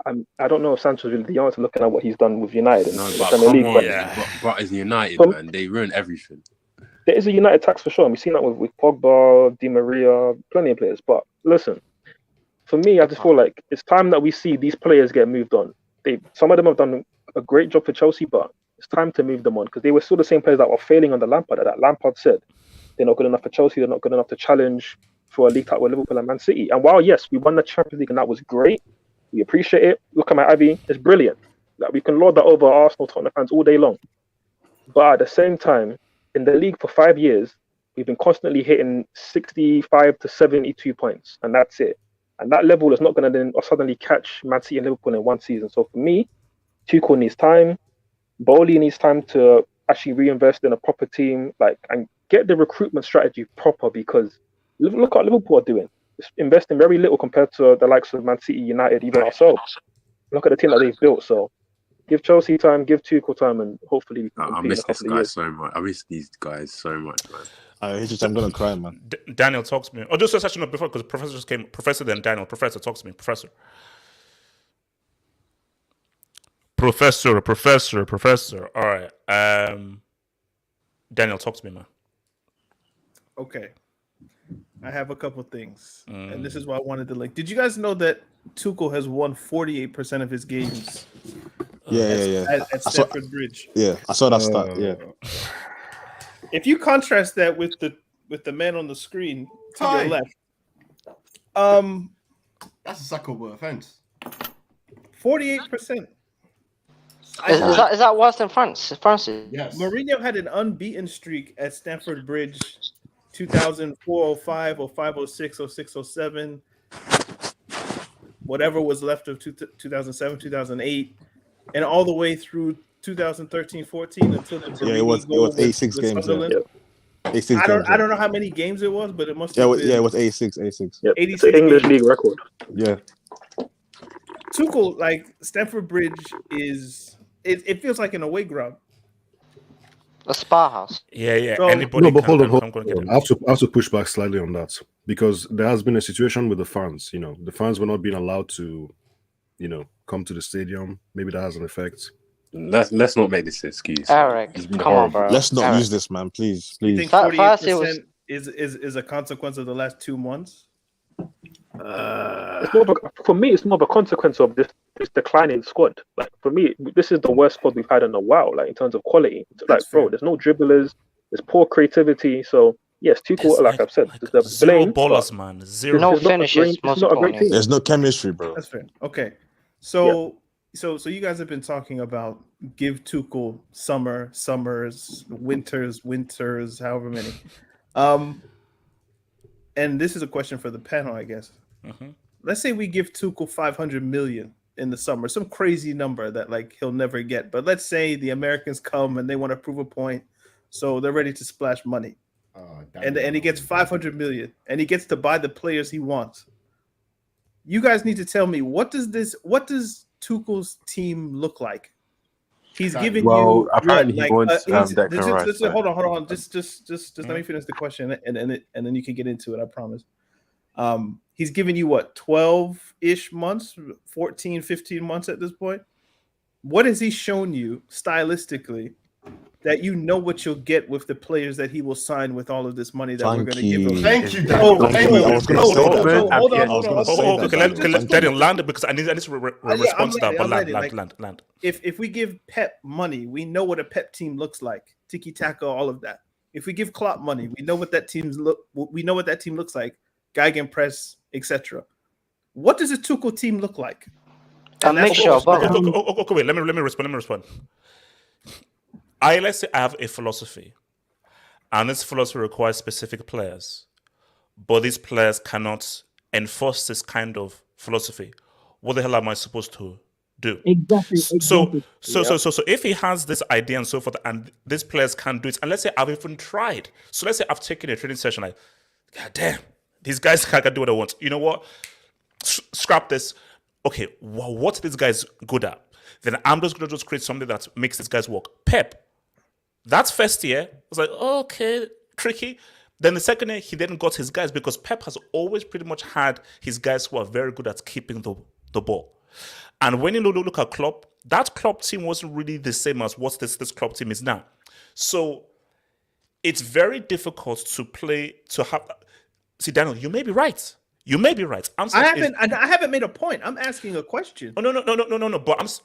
I don't know if Sancho's really the answer looking at what he's done with United in No, the but Premier come League. on, But but it's United, Some- man. They ruin everything. there is a United tax for sure. And we've seen that with Pogba, Di Maria, plenty of players. But listen, for me, I just feel like it's time that we see these players get moved on. Some of them have done a great job for Chelsea, but it's time to move them on because they were still the same players that were failing under Lampard. That Lampard said they're not good enough for Chelsea. They're not good enough to challenge for a league title with Liverpool and Man City. And while yes, we won the Champions League and that was great, we appreciate it. Look at my Abbey, it's brilliant. Like we can lord that over Arsenal, Tottenham fans all day long. But at the same time, in the league for 5 years, we've been constantly hitting 65 to 72 points, and that's it. And that level is not going to then suddenly catch Man City and Liverpool in one season. So for me, Tuchel needs time. Bowley needs time to actually reinvest in a proper team, and get the recruitment strategy proper. Because look what Liverpool are doing. It's investing very little compared to the likes of Man City, United, even ourselves. Look at the team that they've built. So give Chelsea time, give Tuchel time, and hopefully we can I compete miss in a this couple of guy years. so much. I miss these guys so much, man. I'm gonna cry, man. Daniel, talk to me. Oh, just a second before, because Professor just came. Professor, then Daniel. Professor, talk to me. Professor. All right. Daniel, talk to me, man. Okay. I have a couple things, and this is why I wanted to link. Did you guys know that Tuchel has won 48% of his games Yeah. at Stamford Bridge? Yeah, I saw that stat. Yeah. If you contrast that with the man on the screen to Hi. your left, That's a suckable offense. 48%. Is that worse than France's? Yes. Mourinho had an unbeaten streak at Stamford Bridge 2004, 05, 05, 06, 06, 07, whatever was left of 2007, 2008, and all the way through 2013-14 until the Yeah, it was goal 86 with games. Sunderland. Yeah. 86 I games. don't know how many games it was, but it must Yeah, have been. it was 86. 86. Yeah, it's 86 an English games. league record. Yeah. Tuchel, like Stamford Bridge is it feels like an away ground. A spa house. Yeah. So- Anybody No, but can hold on, come and get hold it. on. I have to push back slightly on that because there has been a situation with the fans. You know, the fans were not being allowed to, come to the stadium. Maybe that has an effect. Let's not make this an excuse. Eric, It's been come on, horrible. bro. Let's not Eric. use this, man. Please, You please. think First 48% it was- is a consequence of the last 2 months? It's more of for me, it's more of a consequence of this declining squad. Like for me, this is the worst squad we've had in a while. Like in terms of quality, like That's bro, fair. there's no dribblers, there's poor creativity. So yes, Tuchel, like I've said, there's the zero blame, ballers, but man. Zero. No it's not a finishes, great- most it's not a great importantly. team. There's no chemistry, bro. That's fair. Okay. So you guys have been talking about give Tuchel summers, winters, however many. And this is a question for the panel, I guess. Mhm. Let's say we give Tuchel 500 million in the summer, some crazy number that like he'll never get. But let's say the Americans come and they want to prove a point, so they're ready to splash money. And he gets 500 million and he gets to buy the players he wants. You guys need to tell me what does Tuchel's team look like? He's giving Well, you apparently he wants he's- Declan just- Rice just- back. hold on. Just let me finish the question and then you can get into it, I promise. He's giving you what, 12-ish months, 14, 15 months at this point? What has he shown you stylistically that you know what you'll get with the players that he will sign with all of this money that we're Thank going to give him? you. Thank you, Oh, Daniel. Thank you. I was gonna say that. hold on. I was gonna say Oh, that. okay. Let Daniel land it because I need to respond to that. But I'm ready. Like, land. If we give Pep money, we know what a Pep team looks like. Tiki taka, all of that. If we give Klopp money, we know what that team looks like. Gegenpress, etc. What does a Tuchel team look like? A mixture of both. Okay, wait. Let me respond. Let's say I have a philosophy, and this philosophy requires specific players, but these players cannot enforce this kind of philosophy. What the hell am I supposed to do? Exactly. So if he has this idea and so forth, and these players can't do it, and let's say I've even tried. So let's say I've taken a training session, like, God damn, these guys can't do what I want. You know what? Scrap this. Okay, well, what are these guys good at? Then I'm just going to create something that makes these guys work. Pep. That's first year. I was like, okay, tricky. Then the second year, he then got his guys because Pep has always pretty much had his guys who are very good at keeping the ball. And when you look at Klopp, that Klopp team wasn't really the same as what this Klopp team is now. So it's very difficult to have. See, Daniel, you may be right. You may be right. I haven't made a point. I'm asking a question. Oh, no. But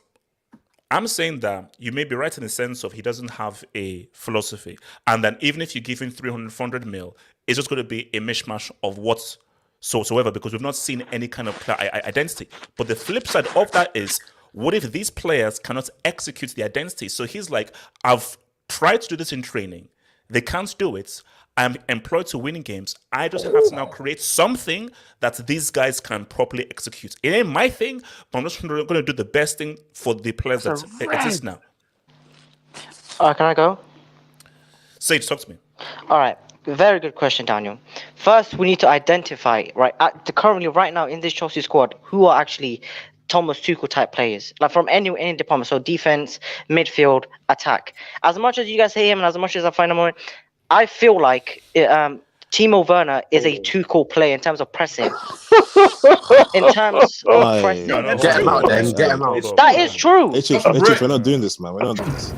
I'm saying that you may be right in the sense of he doesn't have a philosophy. And then even if you give him 300, 400 mil, it's just going to be a mishmash of whatsoever because we've not seen any kind of player identity. But the flip side of that is, what if these players cannot execute the identity? So he's like, I've tried to do this in training. They can't do it. I'm employed to win games. I just have to now create something that these guys can properly execute. It ain't my thing, but I'm just going to do the best thing for the players that exist now. Can I go? Sage, talk to me. All right. Very good question, Daniel. First, we need to identify, right, currently right now in this Chelsea squad, who are actually Thomas Tuchel type players, like from any department. So defense, midfield, attack. As much as you guys hate him and as much as I find him, I feel like Timo Werner is a Tuchel player in terms of pressing. In terms of pressing. Get him out then. Get him out. That is true. We're not doing this, man. We're not doing this.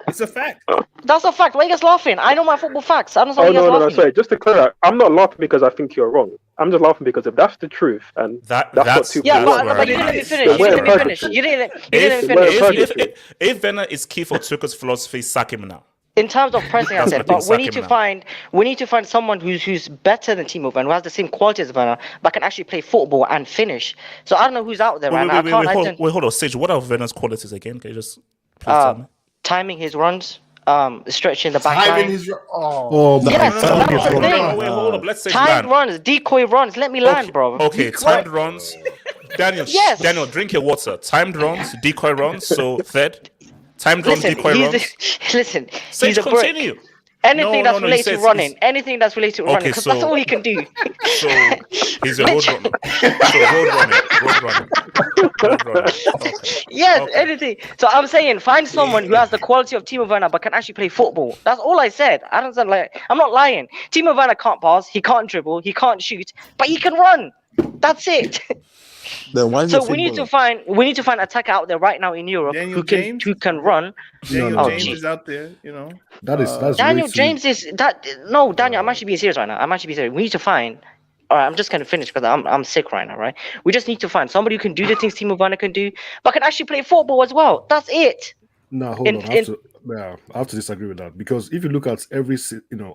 It's a fact. That's a fact. Why are you guys laughing? I know my football facts. I don't know why you guys no. laughing. Sorry, just to clear that, I'm not laughing because I think you're wrong. I'm just laughing because if that's the truth, and that's what Tuchel Yeah, wants. but you didn't let me finish. You didn't let me finish. If Werner is key for Tuchel's philosophy, sack him now. In terms of pressing, I said, but we need to find someone who's better than Timo Werner, who has the same quality as Werner, but can actually play football and finish. So I don't know who's out there right now. Hold on, Sage. What are Werner's qualities again? Can you just please tell me? Timing his runs, stretching the back Timing line. his Yes, that's the thing. Wait, hold up. Let's say Timed runs, decoy runs. Let me land, bro. Okay, timed runs. Daniel, Yes. Daniel, drink your water. Timed runs, decoy runs. So third, timed runs, Listen, decoy runs. listen. Sage, He's a brick. continue. Anything No, that's no, he related to says running, he's- anything that's related to running, because that's so- all he can do. So he's a road runner. So road running. Okay. Yes, Okay. anything. So I'm saying, find someone who has the quality of Timo Werner but can actually play football. That's all I said. I don't sound like I'm not lying. Timo Werner can't pass, he can't dribble, he can't shoot, but he can run. That's it. Then why is So it we need to footballer? find an attacker out there right now in Europe Daniel who can James? who can run. Daniel no, James gee. is out there, you know. That's Daniel way too- James is that no Daniel. I'm actually being serious right now. I'm actually being serious. We need to find. All right, I'm just gonna finish because I'm sick right now. Right, we just need to find somebody who can do the things Timo Werner can do, but can actually play football as well. That's it. No, hold In- on. I have to disagree with that because if you look at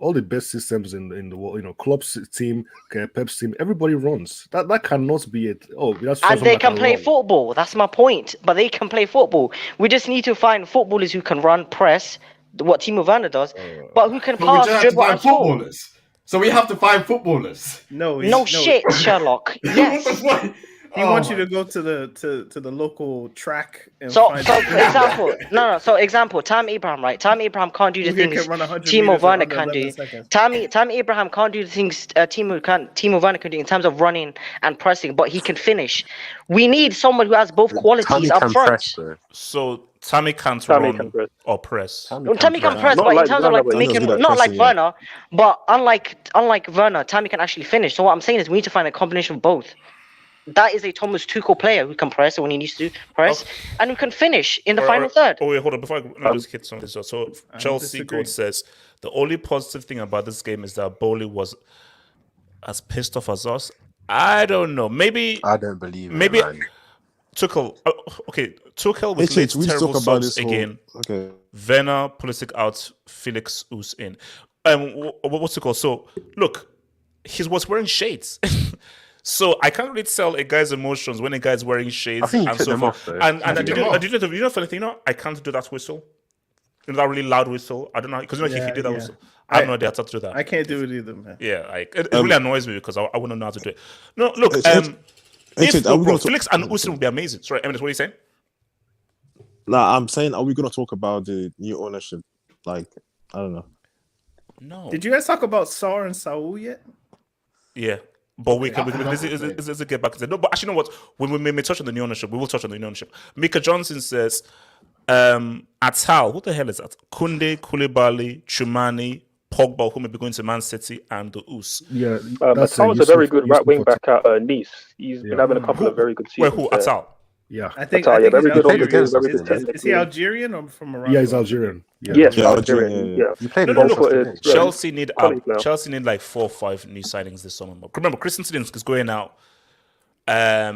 all the best systems in the world, Klopp's team, Pep's team, everybody runs. That cannot be it. Oh, that's And they someone can that play run. football. That's my point. But they can play football. We just need to find footballers who can run, press, what Timo Werner does, but who can But we pass, just have to dribble, find and score. footballers. So we have to find footballers. No shit, Sherlock. What Yes. the fuck? He Oh wants you my- to go to the local track and So find for example, so example, Tammy Abraham, right? Tammy Abraham can't do the who things can run 100 Timo meters in Werner under can 11 do. seconds. Tammy Abraham can't do the things Timo Werner can do in terms of running and pressing, but he can finish. We need someone who has both qualities Tammy up can front. press though. So Tammy can't Tammy run can press. or press. Tammy can press, Not but in like terms Werner, of like but he's making good at not like pressing, yeah. Werner, but unlike Werner, Tammy can actually finish. So what I'm saying is we need to find a combination of both. That is a Thomas Tuchel player who can press when he needs to press and who can finish in the final third. Oh wait, hold on. Before I just hit something. So Chelsea disagree. Gold says the only positive thing about this game is that Bowley was as pissed off as us. I don't know. Maybe I don't believe Maybe- it, man. Tuchel. Okay, Tuchel with Hey, late Chich, we just terrible talk about subs this whole- again. Okay. Werner, Pulisic out, Felix Us in. What's it called? So look, he was wearing shades. So I can't really tell a guy's emotions when a guy's wearing shades I think you and took so them forth. off, though. And Took did them you off. know the funny thing? I can't do that whistle. That really loud whistle. I don't know because he Yeah, did that yeah. whistle. I have no idea how to do that. I can't do it either, man. Yeah, it really annoys me because I wouldn't know how to do it. No, look, Chich, if are we gonna Felix and Usyk would be amazing. Sorry, Emmett, what are you saying? Nah, I'm saying, are we gonna talk about the new ownership? Like, I don't know. No. Did you guys talk about Saar and Saul yet? Yeah. But we can Okay. let's get back to that. No, but actually, you know what? When we may touch on the new ownership, we will touch on the new ownership. Mika Johnson says, Atal, who the hell is that? Kunde, Koulibaly, Chumani, Pogba, who may be going to Man City, and the Us. Yeah, Atal's a very good right wing back at Nice. He's been Yeah. having a couple of very good Wait, seasons. who? there. Atal. Yeah, I think, Atal, I yeah, think very he's good on the Algerian. ball, very good Is he technically. Algerian or from Morocco? yeah, he's Algerian. Yeah. Yes, Yeah, Algerian. Algerian, Yeah. You played No, in no, both no. of them. Yeah. Chelsea need Colleague now. Chelsea need like 4 or 5 new signings this summer. Remember, Christensen is going out.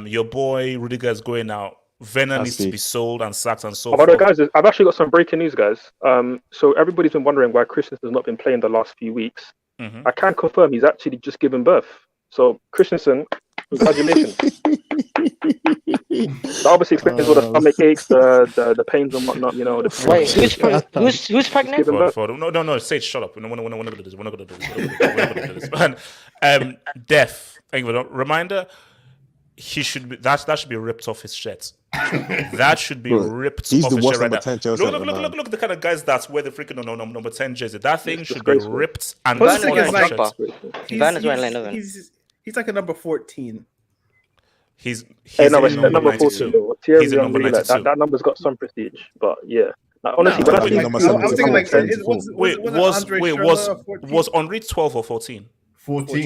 Your boy Rudiger is going out. Werner needs to see. be sold and sacked and so Oh, by the way, forth. guys, I've actually got some breaking news, guys. So everybody's been wondering why Christensen has not been playing the last few weeks. Mhm. I can confirm he's actually just given birth. So Christensen, congratulations. That obviously explains all the stomach aches, the pains and whatnot. You know. Wait, who's pregnant? Given birth. No, Sage, shut up. We're not going to do this. We're not going to do this. We're not going to do this. Man, Def, thank you for the reminder. He should be that should be ripped off his shirt. That should be Bro, ripped he's off the his worst shirt right number now. 10 Chelsea Look, ever, man. look, the kind of guys that's wear the freaking number 10 jersey. That thing should be disgraceful. ripped and What's Werner's the torn thing wearing is off a his jumper. shirt. Werner's wearing like 11. He's like a number 14. He's Hey, no, in but number number 14. 92. Though. Thierry He's in number Henry, like, 92. that number's got some prestige, but yeah. Like, honestly, No, when I but see he's number I seven, was thinking like, seven, it was Wait, Andre was Schürrle 14? was Henri 12 or 14? 14.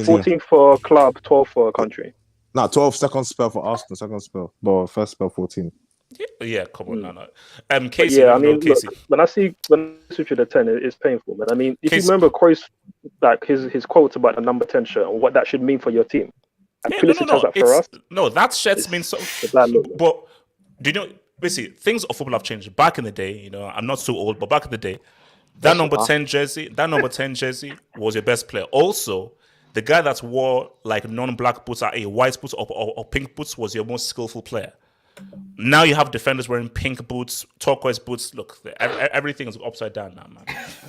14 for club, 12 for country. Nah, 12 second spell for Arsenal, second spell, but first spell 14. Yeah, come on, no. Casey, Yeah, I no, mean, Casey. look, when I switch to the 10, it's painful, man. I mean, if Casey- you remember Cruyff's, like his quotes about the number 10 shirt and what that should mean for your team, and Yeah, Pulisic has that for us. No, that shirt means so. It's a bad look, man. But do you know? Basically, things of football have changed. Back in the day, I'm not so old, but back in the day, that number 10 jersey was your best player. Also, the guy that wore like non-black boots, a white boots or pink boots was your most skillful player. Now you have defenders wearing pink boots, turquoise boots. Look, everything is upside down now,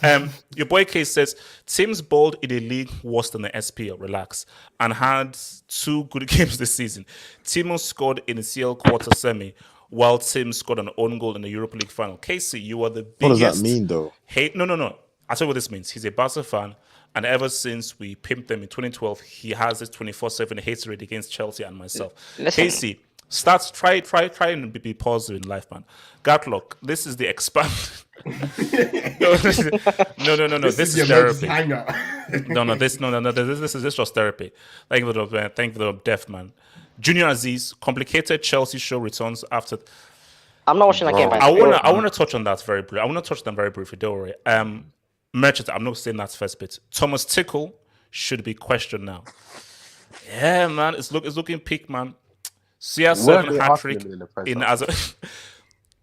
man. Your boy Case says teams bowled in a league worse than the SPL. Relax, and had 2 good games this season. Timo scored in the CL quarter semi, while Tim scored an own goal in the Europa League final. Casey, you are the What biggest. does that mean, though? No. I'll tell you what this means. He's a Barca fan, and ever since we pimped them in 2012, he has this 24/7 hate rate against Chelsea and myself. Listen. Casey, try and be positive in life, man. Gatlock, this is the expand. No. This is therapy. This is just therapy. Thank you for the depth, man. Junior Aziz, complicated Chelsea show returns after. I'm not watching that game. I wanna touch on that very briefly. I wanna touch them very briefly. Don't worry. Merchant, I'm not saying that's first bit. Thomas Tickle should be questioned now. Yeah, man, it's looking peak, man. CR7 hat trick in as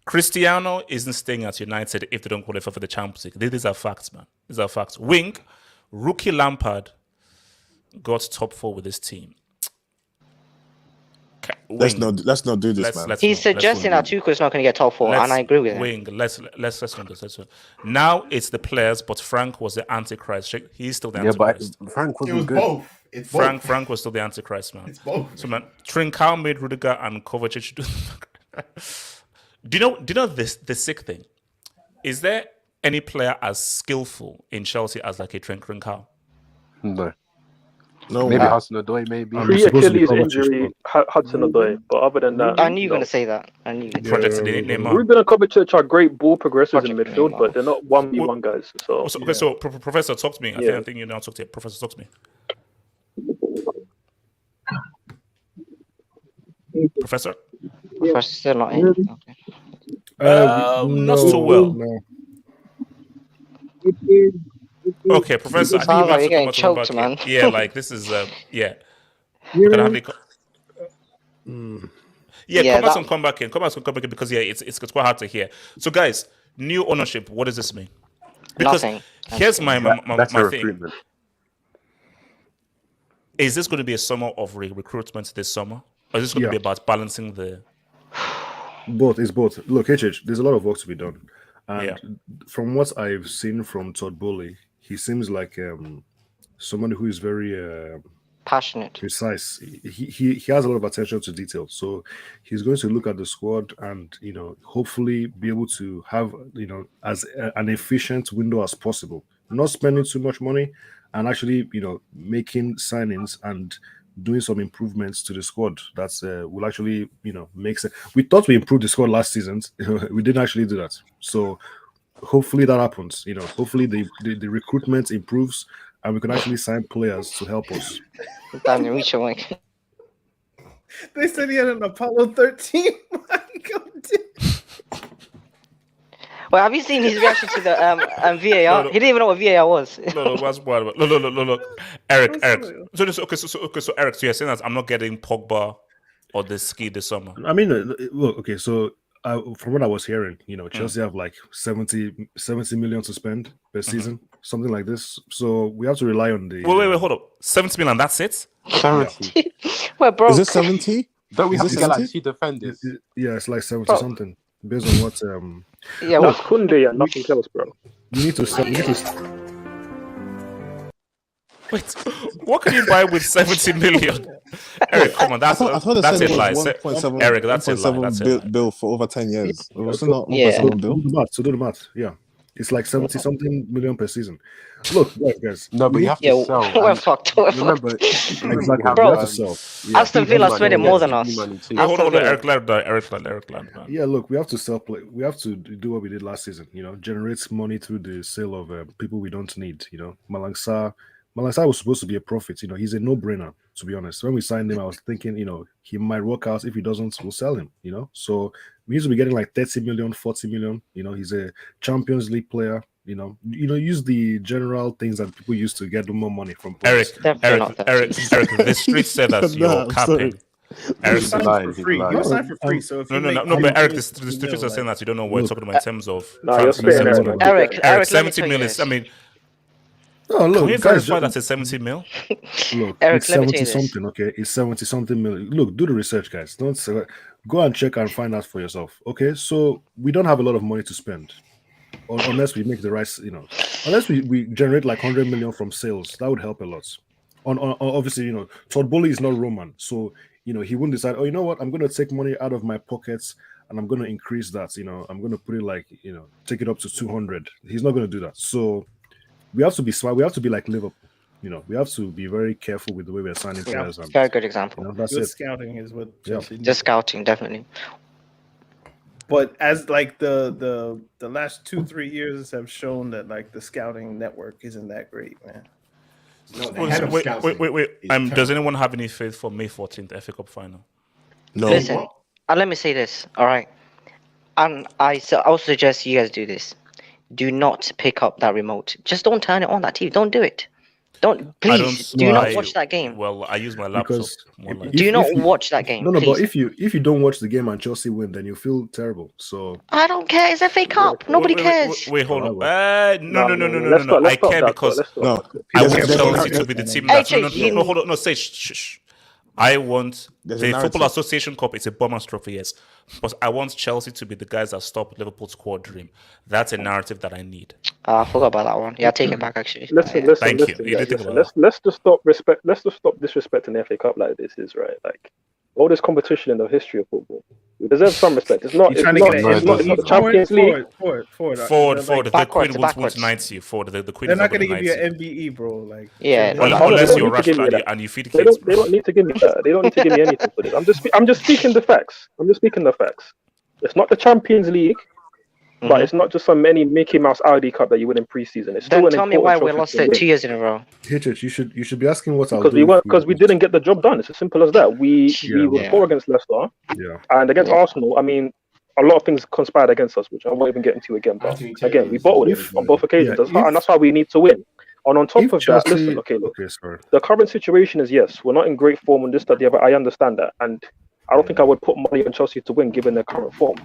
Cristiano isn't staying at United if they don't qualify for the Champions League. These are facts, man. These are facts. Wing, rookie Lampard got top 4 with his team. Let's not do this, man. He's suggesting that Tuchel's not going to get top 4, and I agree with him. Wing, let's not do this. Now it's the players, but Frank was the Antichrist. He's still the Antichrist. But Frank wasn't It was good. both. It's both. Frank was still the Antichrist, man. It's both. So, man, Trincao made Rudiger and Kovacic do. Do you know this? The sick thing is there any player as skillful in Chelsea as like a Trincao? No, maybe Hudson-Odoi, maybe. Pre-Achilles injury, Hudson-Odoi, but other than that, I knew you were going to say that. I knew it. Projects they didn't name. Ruben and Kovacic are great ball progressors in midfield, but they're not 1v1 guys. So Professor, talk to me. I think you now talk to you. Professor, talk to me. Professor? Professor's still not in. Not so well. No. Okay, Professor. I think Sounds you like have to you're getting come choked, back man. here. Yeah, like this is yeah. Can I have the come back in. Come back in because it's quite hard to hear. So guys, new ownership. What does this mean? Because Nothing. here's my thing. recruitment. Is this going to be a summer of recruitment this summer? Or is this going to be about balancing the... Both. It's both. Look, HH, there's a lot of work to be done. And from what I've seen from Todd Bowley, he seems like someone who is very passionate, precise. He has a lot of attention to detail. So he's going to look at the squad and, hopefully be able to have, as an efficient window as possible. Not spending too much money and actually, making signings and doing some improvements to the squad that's will actually make sense. We thought we improved the squad last season. We didn't actually do that, so hopefully that happens. Hopefully the recruitment improves and we can actually sign players to help us. Daniel, reach your mic. They said he had an Apollo 13. Well, have you seen his reaction to the VAR? No. He didn't even know what VAR was. No, what's what? Look. Eric. So Eric, so you're saying that I'm not getting Pogba or the ski this summer? I mean, look, okay, so from what I was hearing, Chelsea have like 70 million to spend per season, something like this. So we have to rely on the. Wait, hold up. 70 million, that's it? 70. We're broke. Is it 70? Don't we have Is to it get like 70? 2 defenders? Yeah, it's like 70 something based on what. Yeah, that's Kunde and nothing else, bro. You need to. Wait, what can you buy with 70 million? Eric, come on, that's I thought they that's said a it lie. was 1.7, Eric, that's a lie. 1.7 That's a lie. bill for over 10 years. It was not Yeah. 1.7 bill. Do the math. Yeah, it's like 70 something million per season. Look, guys. No, but you have to Yeah, sell. we're and fucked. remember, Exactly. Bro, We have to sell. Yeah. Aston Villa spending more than us. Hold on, Eric Land, man. Yeah, look, we have to sell. We have to do what we did last season. Generate money through the sale of people we don't need. Malang Sarr was supposed to be a profit. He's a no-brainer. To be honest, when we signed him, I was thinking, he might work out. If he doesn't, we'll sell him. So we used to be getting like 30 million, 40 million. He's a Champions League player. Use the general things that people used to get more money from players. Eric, the street said that you're capping. Eric, For free. You're signed for free. So if no, but Eric, the streets are saying that you don't know what we're talking about in terms of No, you're transfer. spitting, Eric, 70 let me million. tell you I mean, No, Can we look, guys, verify that's a 70 mil? look, Eric, it's let me tell you 70 this. something, okay? It's 70 something million. Look, do the research, guys. Don't say, go and check and find out for yourself, okay? So we don't have a lot of money to spend unless we make the right, unless we generate like 100 million from sales. That would help a lot. Obviously, Todd Bowley is not Roman, so he wouldn't decide, oh, you know what, I'm going to take money out of my pockets and I'm going to increase that. I'm going to put it like, take it up to 200. He's not going to do that. So we have to be smart. We have to be like Liverpool. We have to be very careful with the way we're signing players. And, Very good example. that's Good it. scouting is what Chelsea needs. Just scouting, definitely. But as like the last 2-3 years have shown that like the scouting network isn't that great, man. No, the head of scouting Wait. is Does terrible. anyone have any faith for May 14th FA Cup final? No. Listen, let me say this, all right? And I would suggest you guys do this. Do not pick up that remote. Just don't turn it on, that TV. Don't do it. Please, do not watch that game. Well, I use my laptop. Because More like. Do not watch that game. No, please. but if you don't watch the game and Chelsea win, then you feel terrible. So I don't care. It's FA Cup. Nobody cares. Wait, hold on. No. Let's stop, I care that, because let's stop. No. I There's- want there's a Chelsea narrative- to be the team Hey, that's Jake, no, hold on, no, say shh. I want There's a the narrative. Football Association Cup. It's a bomber's trophy, yes, but I want Chelsea to be the guys that stop Liverpool's squad dream. That's a narrative that I need. I forgot about that one. Yeah, take it back actually. Listen, Yeah. Thank you. listen, You guys, did think listen. about Let's just stop disrespecting the FA Cup like this is, right? Like all this competition in the history of football. We deserve some respect. It's not. You're It's trying not. to It's get not. It's not the Champions League. Forward. The Backwards, Queen backwards. won't knight you. Forward. The Queen They're is not going to gonna give you knight an MBE, bro. Like, Yeah. so Well, Hold on, unless they you're don't need to give Rashford me and you feed the They kids. don't need to give me that. They don't need to give me anything for this. I'm just speaking the facts. It's not the Champions League, but it's not just some many Mickey Mouse Audi Cup that you win in preseason. It's still Then an tell me why important we trophy lost to it win. 2 years in a row. Hitchett, you should be asking what I'll Because do. we didn't get the job done. It's as simple as that. We were Yeah. poor against Leicester Yeah. and against Yeah. Arsenal. I mean, a lot of things conspired against us, which I won't even get into again. But Anthony Taylor again, we is bottled it very on good. both occasions. Yeah, And that's why we need to win. And on top If of Chelsea, that, listen, okay, look. okay, sorry. The current situation is yes, we're not in great form and this, that, the other. I understand that, and I don't think I would put money on Chelsea to win given their current form.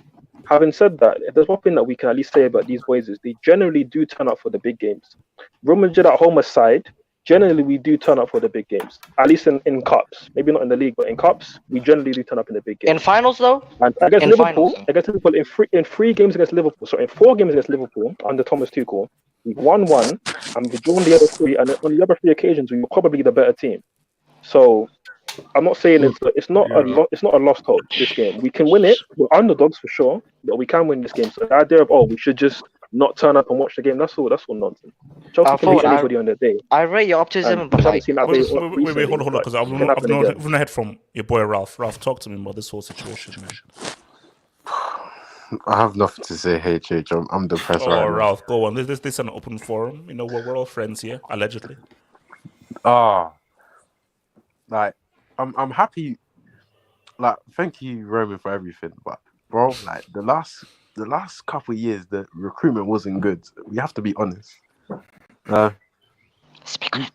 Having said that, if there's one thing that we can at least say about these boys is they generally do turn up for the big games. Real Madrid at home aside, generally we do turn up for the big games. At least in cups, maybe not in the league, but in cups we generally do turn up in the big games. In finals though, And against in Liverpool, finals. in 3 games against Liverpool, so in 4 games against Liverpool under Thomas Tuchel, we've won 1 and we've drawn the other 3, and on the other 3 occasions we were probably the better team. So I'm not saying it's not a lost hope. This game we can win it. We're underdogs for sure, but we can win this game. So the idea of we should just not turn up and watch the game, that's all nonsense. Chelsea can beat anybody on the day. I rate your optimism, And but we haven't like, seen that Wait, recently, hold on, but because it can happen again. I've not heard from your boy Ralph. Ralph, talk to me about this whole situation, man. I have nothing to say. Hey, I'm depressed Oh, right now. Ralph, go on. This is an open forum. We're all friends here, allegedly. Like I'm happy. Like, thank you, Roman, for everything. But bro, like the last couple of years, the recruitment wasn't good. We have to be honest. speak up.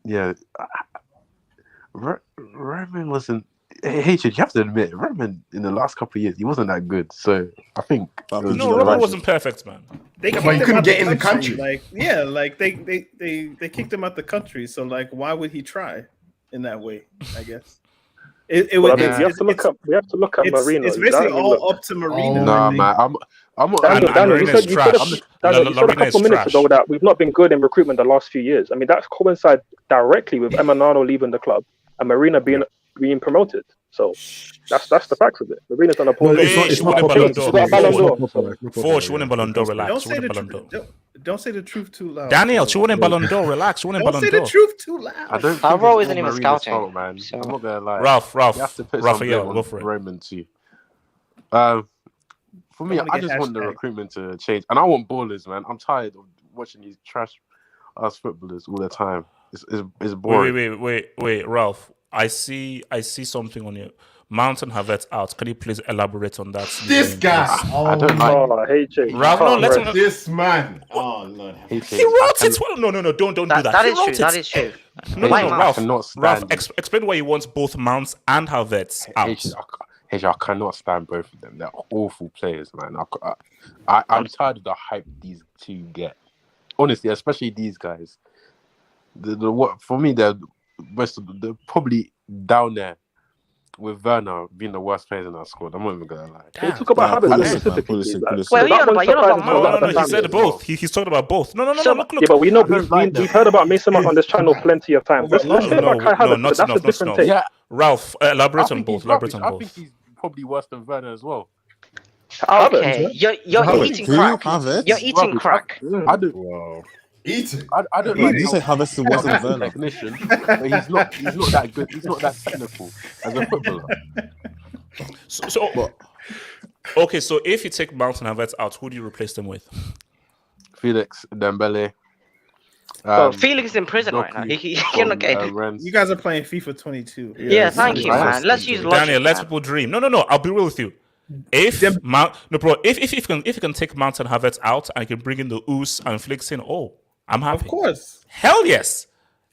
Yeah, Roman wasn't. Hey, you have to admit, Roman in the last couple of years, he wasn't that good. So I think it was No, the Roman right- wasn't perfect, man. They But kicked he him couldn't out get in the country. Like, yeah, like they kicked him out the country. So like, why would he try in that way? I guess it Well, would. I mean, we have to look at Marino. It's basically I mean, all look. up to Marino. Nah, I think. man, I'm Daniel, Marino you is said trash. a Lorena couple is minutes trash. ago that we've not been good in recruitment the last few years. I mean, that's coincide directly with Emanano leaving the club and Marina being promoted. So that's the facts of it. Marina's done a poor No, job. Hey, it's she not won a popular. Ballon d'Or. She got a Ballon d'Or. Four, she won a Ballon d'Or. Relax. Don't She say won a the Ballon truth. d'Or. Don't say the truth too loud. Daniel, she won a Ballon d'Or. Relax. She won a Don't Ballon say the d'Or. truth too loud. I don't think Alvaro it's isn't all even Marina's scouting, fault, man. so- I'm not gonna lie. Ralph, You have to put some Raphael, blame go on for it. Roman too. For me, wanna I get just want the hashtag. recruitment to change, and I want ballers, man. I'm tired of watching these trash ass footballers all the time. It's boring. Wait, Ralph. I see something on you. Mountain Havertz out. Can you please elaborate on that? This guy. I don't like. Oh, I hate you. Ralph, no, let's not. This man. Oh Lord. Hate He it. wrote it. Well, no, don't do that. That He is true. wrote it. That is true. No, Why no, not? Ralph. I cannot Ralph, stand explain why you want both Mounts and Havertz out. I cannot stand both of them. They're awful players, man. I'm tired of the hype these two get. honestly, especially these guys, what for me, they're probably down there with Werner being the worst players in our squad. I'm not even gonna lie. Can you talk about Havertz specifically, please? Like, Well, that you're not one about surprises me a No, lot no, of no. the He family said as well. both. He's talking about both. No, So- look. Yeah, but we know I don't like them. we've heard about Mason Mount on this channel plenty of times. Let's hear about Kai Havertz. not That's a enough, different not take. Yeah, Ralph, I elaborate on think both. he's Elaborate rubbish. on I think both. he's probably worse than Werner as well. Okay, Havertz, you're Havertz. eating Who? crack. Havertz? You're eating Rubbish. crack. I don't. Wow. Eating. I don't Wait, like did you say Havertz is worse than Havertz is a Werner? technician, but he's not that good. He's not that technical as a footballer. Okay, so if you take Mount and Havertz out, who do you replace them with? Felix, Dembele. Felix is in prison right now. You're not getting. Rennes. You guys are playing FIFA 22. Yeah, thank you, I man. Let's use logic. Daniel, let man. people dream. No. I'll be real with you. If you can take Mount and Havertz out and you can bring in the Oos and Felix in, I'm happy. Of course. Hell yes.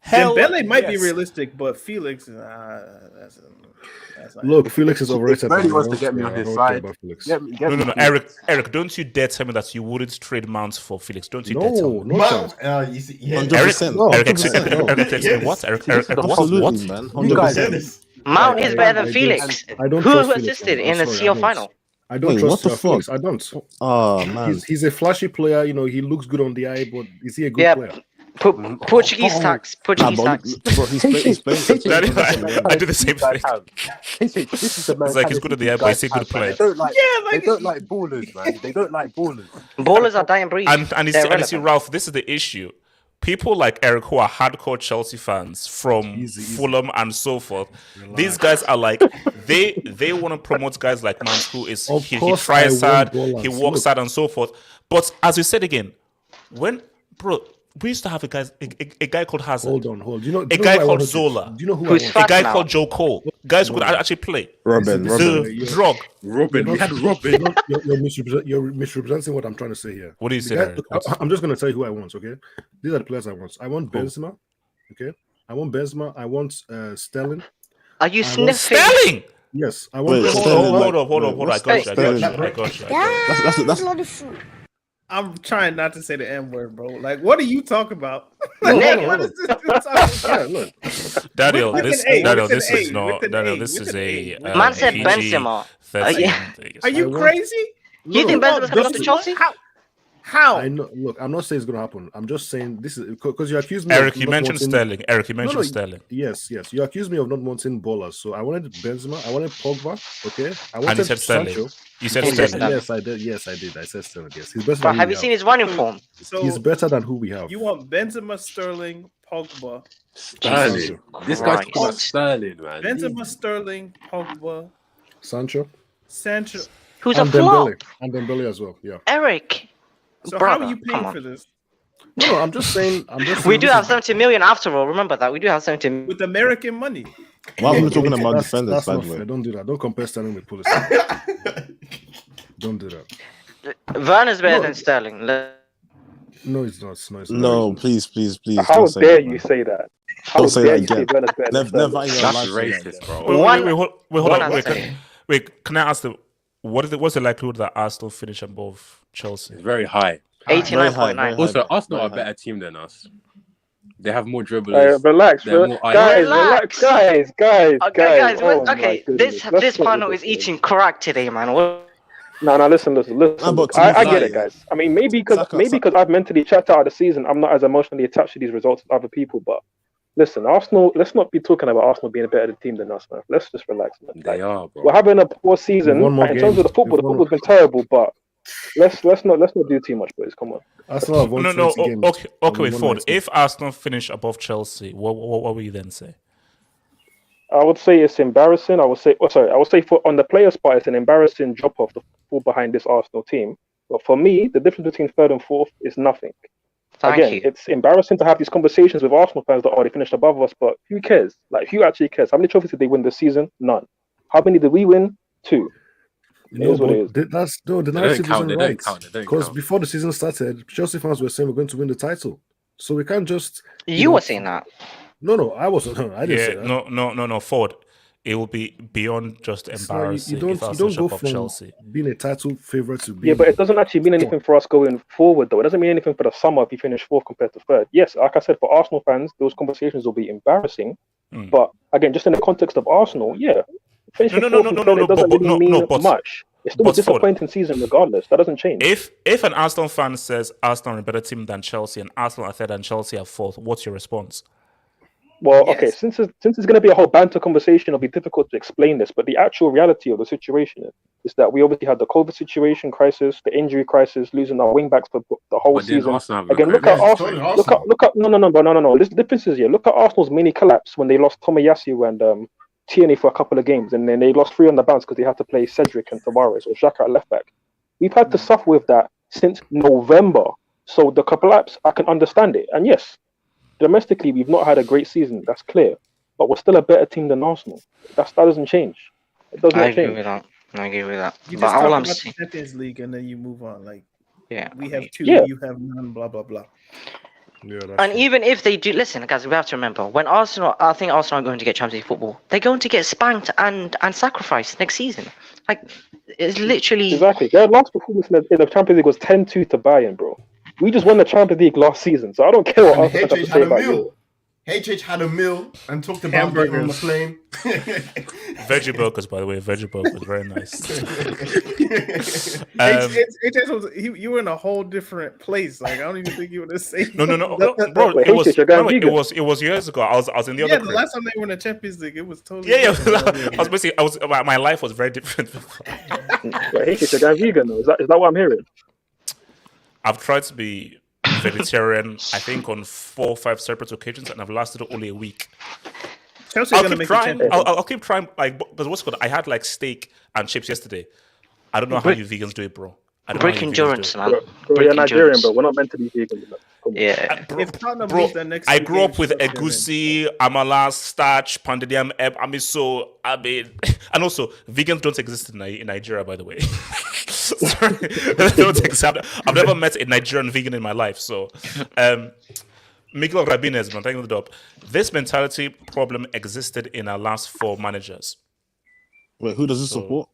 Dembele might be yes. realistic, but Felix, that's not Look, Felix is overrated. Brady man. wants I to get don't me care. on I his don't care side. about Felix. Get me No, Eric, don't you dare tell me that you wouldn't trade Mount for Felix. Don't you dare tell me. No chance. You see, yeah. 100%. No, Eric, 100%, no. Eric, explain what? Eric, Absolutely, what? man. You guys- 100%. Mount is better I than Felix. don't Who trust Felix, assisted man. in I'm the sorry, CL I don't. final? I don't Wait, trust what the Felix. fuck? I don't. Oh man. He's a flashy player. He looks good on the eye, but is he a good Yeah. player? Portuguese tax. Portuguese Nah, tax. bro, he's playing. I do the same thing. This is the It's like he's good at the air, but he's a good player. They don't like ballers, man. They don't like ballers. Ballers are dying breed. And you They're see, relevant. Ralph, this is the issue. People like Eric, who are hardcore Chelsea fans from Easy. Fulham and so forth, these guys are like they want to promote guys like Mount, who is Of he course tries I hard, want he ballers. works Look. hard and so forth. But as you said again, we used to have a guy called Hazard, Hold on. Do you know? a guy called Zola, Do you know who Who's I want? a guy now. called Joe Cole, guys who could actually play. Robin. The drug. Robin, we had Robin. You're misrepresenting what I'm trying to say here. What do you The say, guy- Eric? I'm just going to tell you who I want, okay? These are the players I want. I want Benzema, okay? I want Benzema. I want Sterling. Are you I want sniffing? Stelling. Yes, I want Wait, Benzema. Sterling, Hold on. I got you. That's I'm trying not to say the N word, bro. Like, what are you talking about? No, Like, hold what on. is this you're talking Yeah, about? look. Daniel, With this an A, Daniel, with an this A, is not with an Daniel. A, This with is an a A. Man said PG Benzema. 13 yeah. thing. Are you I want- crazy? You think Benzema's coming up to Doesn't- Chelsea? How? I know. Look, I'm not saying it's going to happen. I'm just saying this is because you accused me. Eric, of you not mentioned wanting- Sterling. Eric, you No, mentioned no, Sterling. Yes. You accused me of not wanting ballers, so I wanted Benzema. I wanted Pogba. Okay. I And wanted you said Sterling. Sancho. You said He said Sterling. Sterling. Yes, I did. I said Sterling. Yes, he's better. But than have who you we seen his running form? So He's better than who we have. you want Benzema, Sterling, Pogba, Sterling. This guy's talking about Christ. Sterling, man. Benzema, Sterling, Pogba, Sancho Sancho. Who's a and flop? Dembele and Dembele as well. Yeah. Eric. So Brother, how are you come paying on. for this? No, I'm just saying. We do this have is- 70 million after all. Remember that. We do have 70 million. With American money. Why are we talking about That's defenders, by not the fair. way? Don't do that. Don't compare Sterling with Pulisic. Don't do that. Werner's better No. than Sterling. No, it's not. No, it's not. No, please. How don't say dare that, you man. say that? How Don't say dare that you say again. Werner's better than Never Sterling? in your That's life. say that racist, again. bro. One- Hold one on. outside. Wait, can I ask what's the likelihood that Arsenal finish above Chelsea? It's very high. 89.9. Very high. Also, Arsenal are a Very high. better team than us. They have more dribblers. Relax, They're bro. more Guys, Relax. relax, guys. Okay, guys. Oh my Okay, goodness. this Let's not panel do is this, man. eating crack today, man. What? No, listen. Nah, but to I be get fair, it, guys. I mean, maybe because Saka- I've mentally checked out of the season, I'm not as emotionally attached to these results as other people. But listen, Arsenal. Let's not be talking about Arsenal being a better team than us, man. Let's just relax, man. They are, bro. We're having a poor season One more in terms game. of the football. The We've won- football's been terrible, but let's not do too much, boys. Come on. Arsenal have won No. 20 games. Okay. and Wait, won Ford. 19. If Arsenal finish above Chelsea, what will you then say? I would say it's embarrassing. I would say for on the players' part, it's an embarrassing drop off to fall behind this Arsenal team. But for me, the difference between third and fourth is nothing. Thank Again, you. it's embarrassing to have these conversations with Arsenal fans that they finished above us, but who cares? Like, who actually cares? How many trophies did they win this season? None. How many did we win? 2. It is what it is. The don't narrative count, isn't they don't right. count, they don't Because count. before the season started, Chelsea fans were saying we're going to win the title. So we can't just. You were saying that. No, I wasn't. No, I didn't say Yeah, that. no, Ford. it will be beyond just It's not, embarrassing if you Arsenal don't go shut up from Chelsea. being a title favorite to being. Yeah, but it doesn't actually mean anything for us going forward, though. It doesn't mean anything for the summer if you finish fourth compared to third. Yes, like I said, for Arsenal fans, those conversations will be embarrassing. But again, just in the context of Arsenal, yeah, finishing fourth and third, it doesn't really mean much. It's still a disappointing season regardless. That doesn't change. If an Arsenal fan says Arsenal are a better team than Chelsea and Arsenal are third and Chelsea are fourth, what's your response? Well, okay, since it's going to be a whole banter conversation, it'll be difficult to explain this. But the actual reality of the situation is that we obviously had the COVID situation crisis, the injury crisis, losing our wing backs for the whole season. Again, look at Arsenal. Look at no. This difference is here. Look at Arsenal's mini collapse when they lost Tomiyasu and Tierney for a couple of games, and then they lost 3 on the bounce because they had to play Cedric and Tavares or Xhaka at left back. We've had to suffer with that since November. So the collapse, I can understand it. And yes, domestically, we've not had a great season. That's clear, but we're still a better team than Arsenal. That doesn't change. It does not change. I agree with that. You But just talk all I'm about saying, the Champions League and then you move on. Like, yeah, we have 2, Yeah. you have none, blah blah blah. Yeah, that's and true. even if they do, listen, guys, we have to remember when I think Arsenal are going to get Champions League football. They're going to get spanked and sacrificed next season. Like, it's literally Exactly. Their last performance in the Champions League was 10-2 to Bayern, bro. We just won the Champions League last season, so I don't care what And Arsenal have to HH say had a about you. meal. HH had a meal and talked about getting on the plane. Veggie burgers, by the way, veggie burgers, very nice. You were in a whole different place. Like, I don't even think you were the same. No, bro. Wait, It was years ago. I was in the other. The last time they were in the Champions League, it was totally. Yeah. different. My life was very different. Wait, HH, you're going vegan, though. Is that what I'm hearing? I've tried to be vegetarian, I think, on 4 or 5 separate occasions, and I've lasted only a week. Chelsea's gonna make trying. the Champions I'll keep trying. Like, because what's good? I had like steak and chips yesterday. I don't know how you vegans do it, bro. break endurance, man. Bro, you're Nigerian, but we're not meant to be vegan. Yeah. If Tottenham Bro, lose their next I 2 grew up games, with they're egusi, amala, starch, pandediam, and also vegans don't exist in Nigeria, by the way. Sorry, they don't exist. I've never met a Nigerian vegan in my life. So, Miguel Rabinez, man, thank you for the dub. This mentality problem existed in our last 4 managers. Wait, who does this support?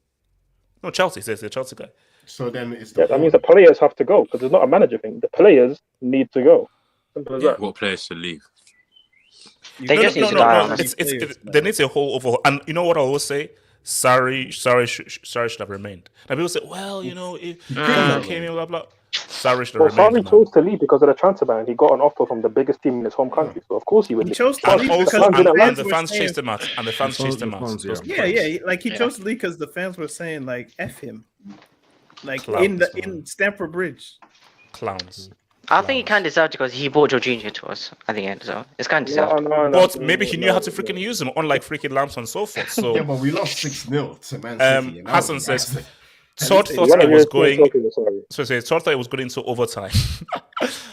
No, Chelsea says the Chelsea guy. So then it's the Yeah, that means the players have to go because it's not a manager thing. The players need to go. Simple as that. What players should leave? They just need to die on us. There needs a whole overhaul. And you know what I always say? Sorry should have remained. And people say, well, you know, if came in, blah blah. Sarri should have Well, remained. Sarri chose to leave because of the transfer ban. He got an offer from the biggest team in his home country, so of course he would. He chose to And leave also, because and the were fans saying- chased him out. And the fans chased him out. fans, Those yeah. Yeah, like he chose to leave because the fans were saying like "f him," like Clowns, in Stamford Bridge. clowns. I think he kind of deserved because he brought Jorginho to us at the end, so it's kind of deserved. But maybe he knew how to freaking use them, unlike freaking Lamps and so forth. So yeah, but we lost 6-0 to Man City. and that Hassan was says nasty. Todd thought One it of was your going. teams talking, sorry. Todd thought it was going into overtime.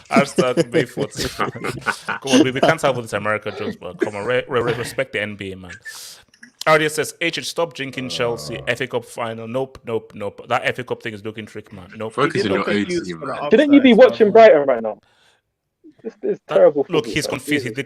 I started May 14th. Come on, we can't have all this America jokes, but come on, respect the NBA, man. RDS says, stop drinking Chelsea FA Cup final. Nope. That FA Cup thing is looking trick, man. Nope. Focus on He your looked own confused team, for the man. Didn't you be offside, watching so- Brighton right now? This is terrible. Look, football, he's man. confused. Jesus The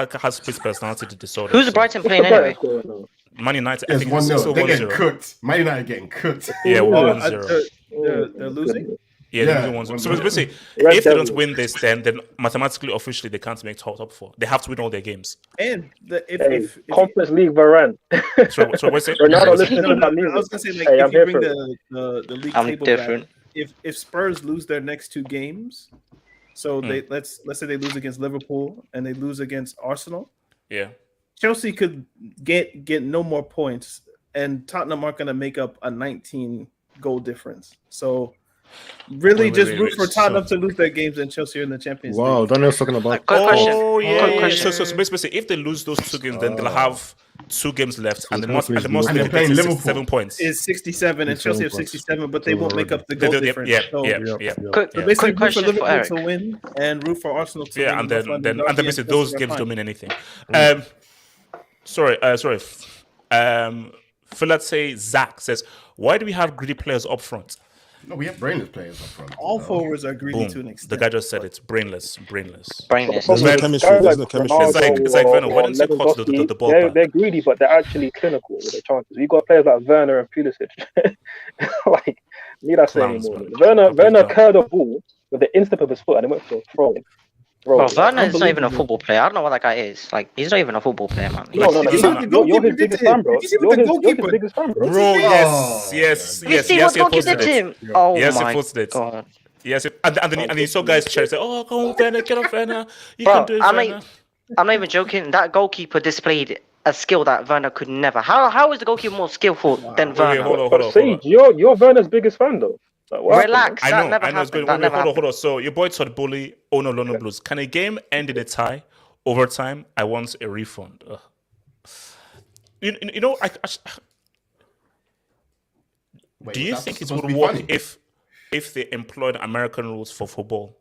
guy has split personality disorder. Who's so- Brighton Christ. playing What's the anyway? Brighton score now? Man United, I It's think it's 1-0. still They're getting 1-0. cooked. Man United getting cooked. Yeah, Oh, 1-0. They're losing. Yeah, Yeah, they're losing 1-0. So 1-0. basically, Red if they don't Devils. win this, then mathematically, officially, they can't make top 4. They have to win all their games. And Hey, if Conference League Varane. So what's it? Ronaldo listening no, to no, that I music. was gonna say like Hey, I'm if you here bring for it. the league I'm table different. back, if Spurs lose their next 2 games, so they let's say they lose against Liverpool and they lose against Arsenal, Yeah. Chelsea could get no more points, and Tottenham aren't going to make up a 19 goal difference. So really, Wait, just wait, root wait, for Tottenham so- to lose their games and Chelsea are in the Champions Wow, League. Daniel's talking about. Quick question. Oh yeah, Quick yeah. question. So basically, if they lose those 2 games, then they'll have 2 games left, and the most And they they're playing get is Liverpool. 67 points. Is 67 and Chelsea have 67 points. 67, but they won't make up the goal difference. Yeah. So Quick, basically, quick root for question for Liverpool Eric. to win and root for Arsenal to win. Yeah, and North then London and Derby, basically and those Chelsea are games fine. don't mean anything. Sorry. Let's say Zach says, why do we have greedy players up front? No, we have brainless players up front. All No. forwards are greedy to an Boom. extent. The guy just said but it's brainless. But the Brainless. There's problem no is chemistry. guys There's like no chemistry. Ronaldo It's like Werner. Why or didn't you coach Lewandowski, the ball back? they're greedy, but they're actually clinical with their chances. You got players like Werner and Pulisic. Like, need I say Clowns, anymore? man. Werner Complete curled a ball with the instep of his foot and it went for a throw. Bro, Bro, like, Werner is not even a unbelievable. football player. I don't know what that guy is. Like, he's not even a football player, man. no, He's, no, no. Did you see what the You're goalkeeper his did biggest to him? fan, bro. Did you see what the You're his goalkeeper? biggest fan, bro. Bro, Oh, yes. Did you see what He goalkeeper posted did to it. him? Oh Yes, he my posted it. god. Yes, and you saw guys cheer, say, "Oh, come on, Werner, get off Werner. You Bro, can do it, I'm Werner." not even joking. That goalkeeper displayed a skill that Werner could never. How is the goalkeeper more skillful than Wait, Werner? hold on. But Sage, you're Werner's biggest fan, though. Like, what happened, Relax. I That know, never I know it's good. happened. That never happened. Hold on. So your boy Todd Bully, oh no, London Blues. Can a game end in a tie, overtime? I want a refund. Ugh. You know, Wait, do you was that think it supposed would to be work funny? if they employed American rules for football?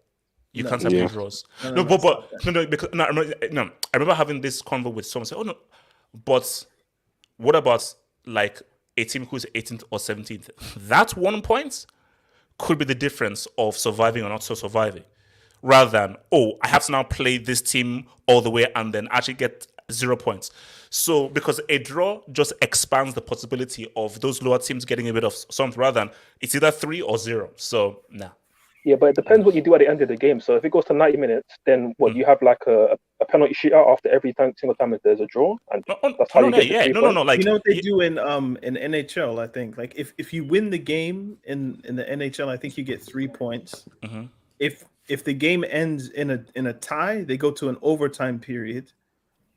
You No. can't have Yeah. draws. No, No, but stop that. no, because no, I remember having this convo with someone. Say, oh no, but what about like a team who's 18th or 17th? That 1 point could be the difference of surviving or not so surviving, rather than I have to now play this team all the way and then actually get 0 points. So because a draw just expands the possibility of those lower teams getting a bit of something, rather than it's either 3 or 0. So nah. Yeah, but it depends what you do at the end of the game. So if it goes to 90 minutes, then what you have like a penalty shootout after every single time if there's a draw, and that's how you get the 3 points. Like You know what they do in NHL? I think like if you win the game in the NHL, I think you get 3 points. Mhm. If the game ends in a tie, they go to an overtime period.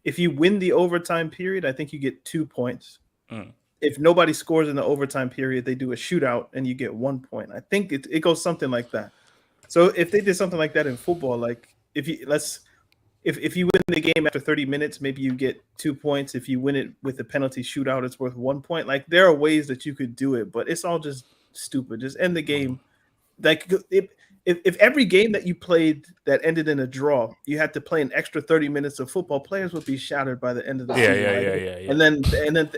If you win the overtime period, I think you get 2 points. Mm. If nobody scores in the overtime period, they do a shootout and you get 1 point. I think it goes something like that. So if they did something like that in football, like if you win the game after 30 minutes, maybe you get 2 points. If you win it with a penalty shootout, it's worth 1 point. Like there are ways that you could do it, but it's all just stupid. Just end the game. Like if every game that you played that ended in a draw, you had to play an extra 30 minutes of football, players would be shattered by the end of the season. Yeah. And then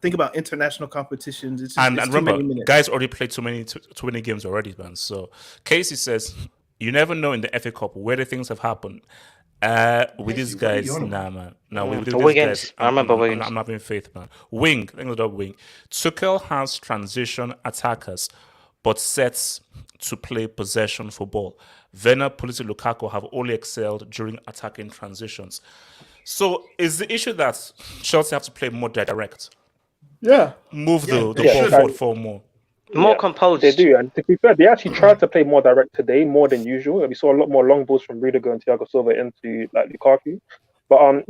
think about international competitions. It's just, And too remember, many minutes. guys already played too many games already, man. So Casey says, you never know in the FA Cup where the things have happened. With these Casey, what are guys, you on nah, man. No, with these Wiggins. guys, I remember Wiggins. I'm not having faith, man. Wing, I think it's Wing. Tuchel has transition attackers, but sets to play possession football. Werner, Pulisic, Lukaku have only excelled during attacking transitions. So is the issue that Chelsea have to play more direct? Yeah. Move the they ball should. forward for more. More Yeah, composed. They do, and to be fair, they actually tried to play more direct today, more than usual. We saw a lot more long balls from Rudiger and Thiago Silva into like Lukaku. But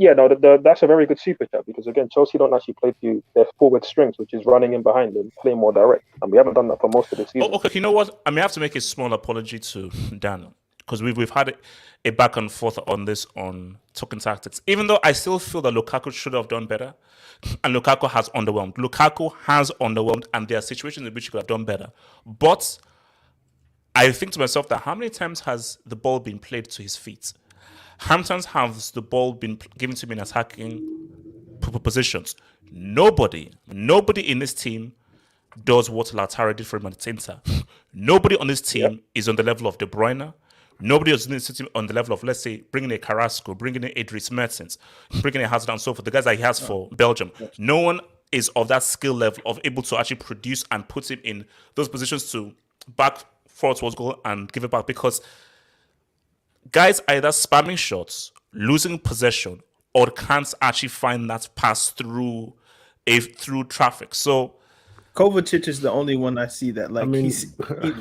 that's a very good super chat because again, Chelsea don't actually play to their forward strengths, which is running in behind and playing more direct, and we haven't done that for most of the season. Okay, you know what? I may have to make a small apology to Dan because we've had a back and forth on this on talking tactics. Even though I still feel that Lukaku should have done better, and Lukaku has underwhelmed. And there are situations in which he could have done better. But I think to myself that how many times has the ball been played to his feet? How many times has the ball been given to him in attacking positions? Nobody in this team does what Lautaro did for him at Inter. Nobody on this team is on the level of De Bruyne. Nobody is on the level of, let's say, bringing in Carrasco, bringing in Idris Mertens, bringing in Hazard and so forth, the guys that he has for Belgium. No one is of that skill level of able to actually produce and put him in those positions to back forward towards goal and give it back, because guys are either spamming shots, losing possession, or can't actually find that pass through traffic. So Kovacic is the only one I see that. Like I mean,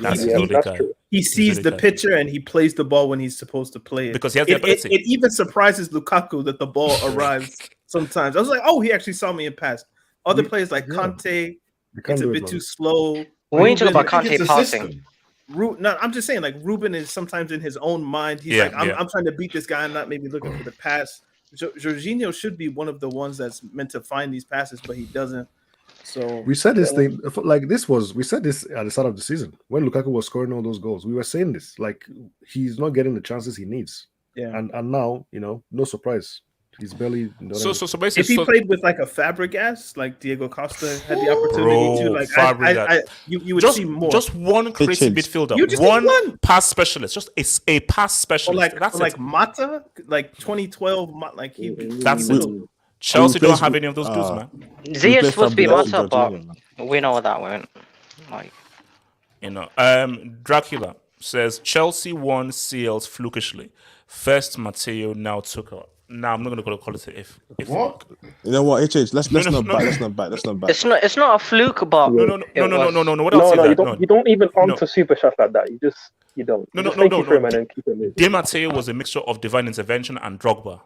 that's that's true. he sees the Zolika. picture and he plays the ball when he's supposed to play it. Because he has the ability. It even surprises Lukaku that the ball arrives sometimes. I was like, oh, he actually saw me and passed. Other players like Conte, it's a bit too slow. We ain't talking about I think Conte it's a passing. system. No, I'm just saying, like Ruben is sometimes in his own mind. He's like, I'm trying to beat this guy. I'm not maybe looking for the pass. Jorginho should be one of the ones that's meant to find these passes, but he doesn't. So we said this thing like we said this at the start of the season when Lukaku was scoring all those goals. We were saying this, like he's not getting the chances he needs. Yeah. And now, no surprise. He's barely. So basically, If he played with like a Fabregas, like Diego Costa had the opportunity to, like, you would see more. Just one crazy midfielder, You just need one one. pass specialist, just a pass Or specialist. like, That's or like it. Mata, like 2012, like he. That's it. Chelsea don't have any of those dudes, man. Ziya's supposed to be Fabregas Mata, with but Jorginho. we know what that went. Like, You know, Dracula says Chelsea won CLs flukishly. First Matteo, now Tuchel. Now I'm not gonna call it if What? You know what, HH? Let's No, not no. back. Let's not back. Let's not back. it's not a fluke, but No. What else is No, that? you don't even No. onto super shots like that. You don't. No, You just no, thank no, you for no. him and then keep him moving. Di Matteo was a mixture of divine intervention and Drogba.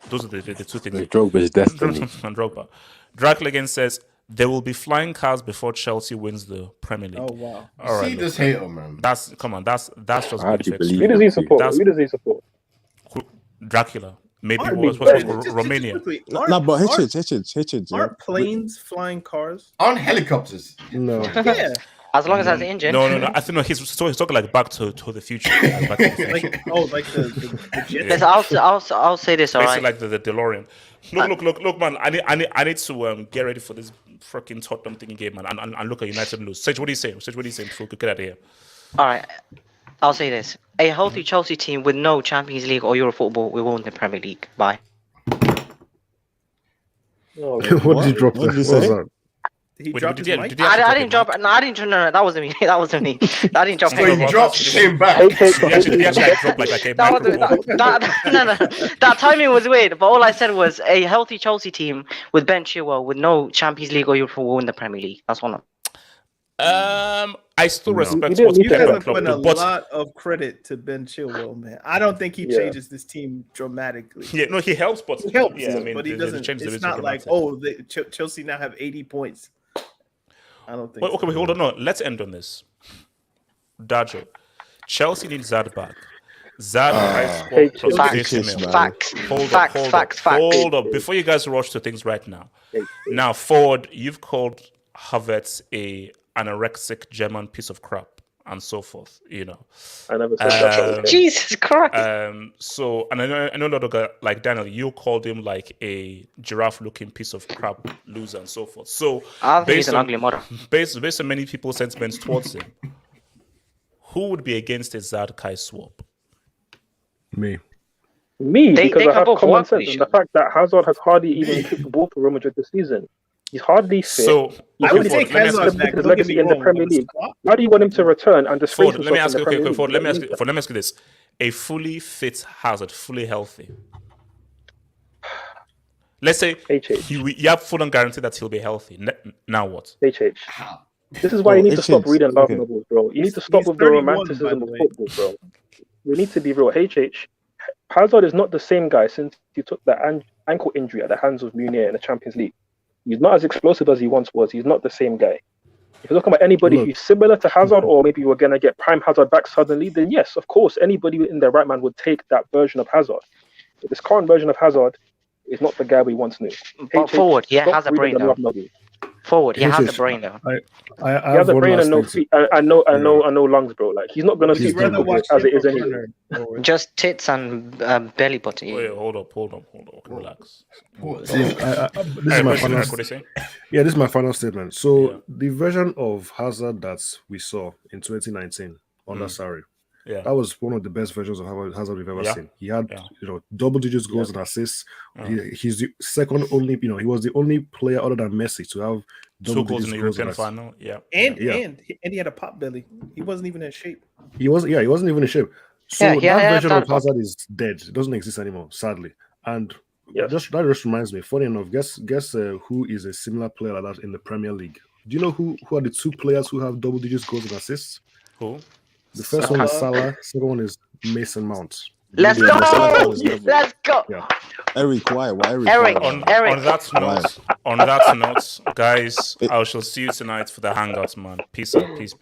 Those are the two things. Drogba's destiny. And Drogba. Dracula again says there will be flying cars before Chelsea wins the Premier League. Oh wow! All right, See this hater, man. that's just How do you being believe Who extreme. does he support? That's- Who does he support? Dracula. Maybe Aren't what's we- Romania. Nah, but HH. Aren't planes flying cars? On helicopters. No. Yeah, as long as it has an engine. No. I think no. He's talking like Back to the Future. Back to the Future. like the jet. Listen, I'll say this, Basically alright. like the DeLorean. Look, man. I need to get ready for this freaking Tottenham thingy game, man. And look at United lose. Sage, what are you saying? Before we get out of here. Alright, I'll say this. A healthy Chelsea team with no Champions League or Euro football will win the Premier League. Bye. Oh, What did you drop What there? did you What was say? that? He Wait, dropped did his he- mic. did he actually I drop didn't it, drop. man? No, I didn't. No, that wasn't me. That wasn't me. I didn't drop. So he any- dropped, came back. He actually dropped like a That wasn't microphone. that timing was weird. But all I said was a healthy Chelsea team with Ben Chilwell with no Champions League or Euro football will win the Premier League. That's one. I still respect You what didn't- You guys Pep are and Klopp putting a do, but lot of credit to Ben Chilwell, man. I don't think he Yeah. changes this team dramatically. yeah, no, he helps, but He helps, Yeah, I mean, but he the doesn't. changes It's are not like, dramatic. Chelsea now have 80 points. I don't think. Wait, okay, hold on. No, let's end on this. Dajo, Chelsea needs Zad back. Zad high score plus Facts. 50 mil. man. Facts. Facts. Hold up. Before you guys rush to things right now. Now, forward, you've called Havertz a anorexic German piece of crap and so forth, you know. I never said that. Jesus Christ. So, and I know another guy like Daniel, you called him like a giraffe-looking piece of crap loser and so forth. So, I think he's based an on- ugly mother. based on many people's sentiments towards him, who would be against a Zad Kai swap? Me. Me, They because can I have both common work, sense. they And the fact that Hazard has hardly even kicked the ball for Real Madrid this season. He's hardly fit. So, He's I would really take Ford, let me ask Hazard you- back. his Don't get me legacy in the wrong, Premier but the League. squad- Why do you want him to return and disgrace Ford, let me himself ask in you. the Okay, Premier League? Ford, let me ask you this: a fully fit Hazard, fully healthy. Let's say HH. you have full on guarantee that he'll be healthy. Now what? HH. This is why you need to stop HH, reading love okay. novels, bro. You need to He's stop with the 31, by romanticism the of way. football, bro. We need to be real. HH. Hazard is not the same guy since he took that ankle injury at the hands of Munir in the Champions League. He's not as explosive as he once was. He's not the same guy. If you're talking about anybody Look. who's similar to Hazard, or maybe we're going to get prime Hazard back suddenly, then yes, of course, anybody in their right mind would take that version of Hazard. But this current version of Hazard is not the guy we once knew. But HH, forward, he stop has a reading brain the though. love novel. Forward, he has a HH. brain though. I He have has a one brain last and no thing to- feet. I know lungs, bro. Like he's not gonna He's see You'd rather football watch as it him is or anyway. Werner? Just tits and belly button. Wait, hold up. Okay, relax. See, this is Hey, my what final. did you say? Yeah, this is my final statement. So Yeah. the version of Hazard that we saw in 2019 under Sarri, Yeah. that was one of the best versions of Hazard we've ever Yeah. seen. He had, Yeah. double digits goals and assists. Yeah. He's the second only, he was the only player other than Messi to have Two double goals in digits the goals European and assists. final. Yeah. And he had a pot belly. He wasn't even in shape. He wasn't even in shape. So Yeah, that yeah, version that- of Hazard is dead. It doesn't exist anymore, sadly. And Yes. that just reminds me. Funny enough, guess who is a similar player like that in the Premier League? Do you know who are the two players who have double digits goals and assists? Who? The first one is Salah. Second one is Mason Mount. Let's Yeah, go! Salah was never- Let's go! Yeah. Eric, why? Why Eric? Eric, Why? Eric. On that note, guys, I shall see you tonight for the hangouts, man. Peace out. Peace.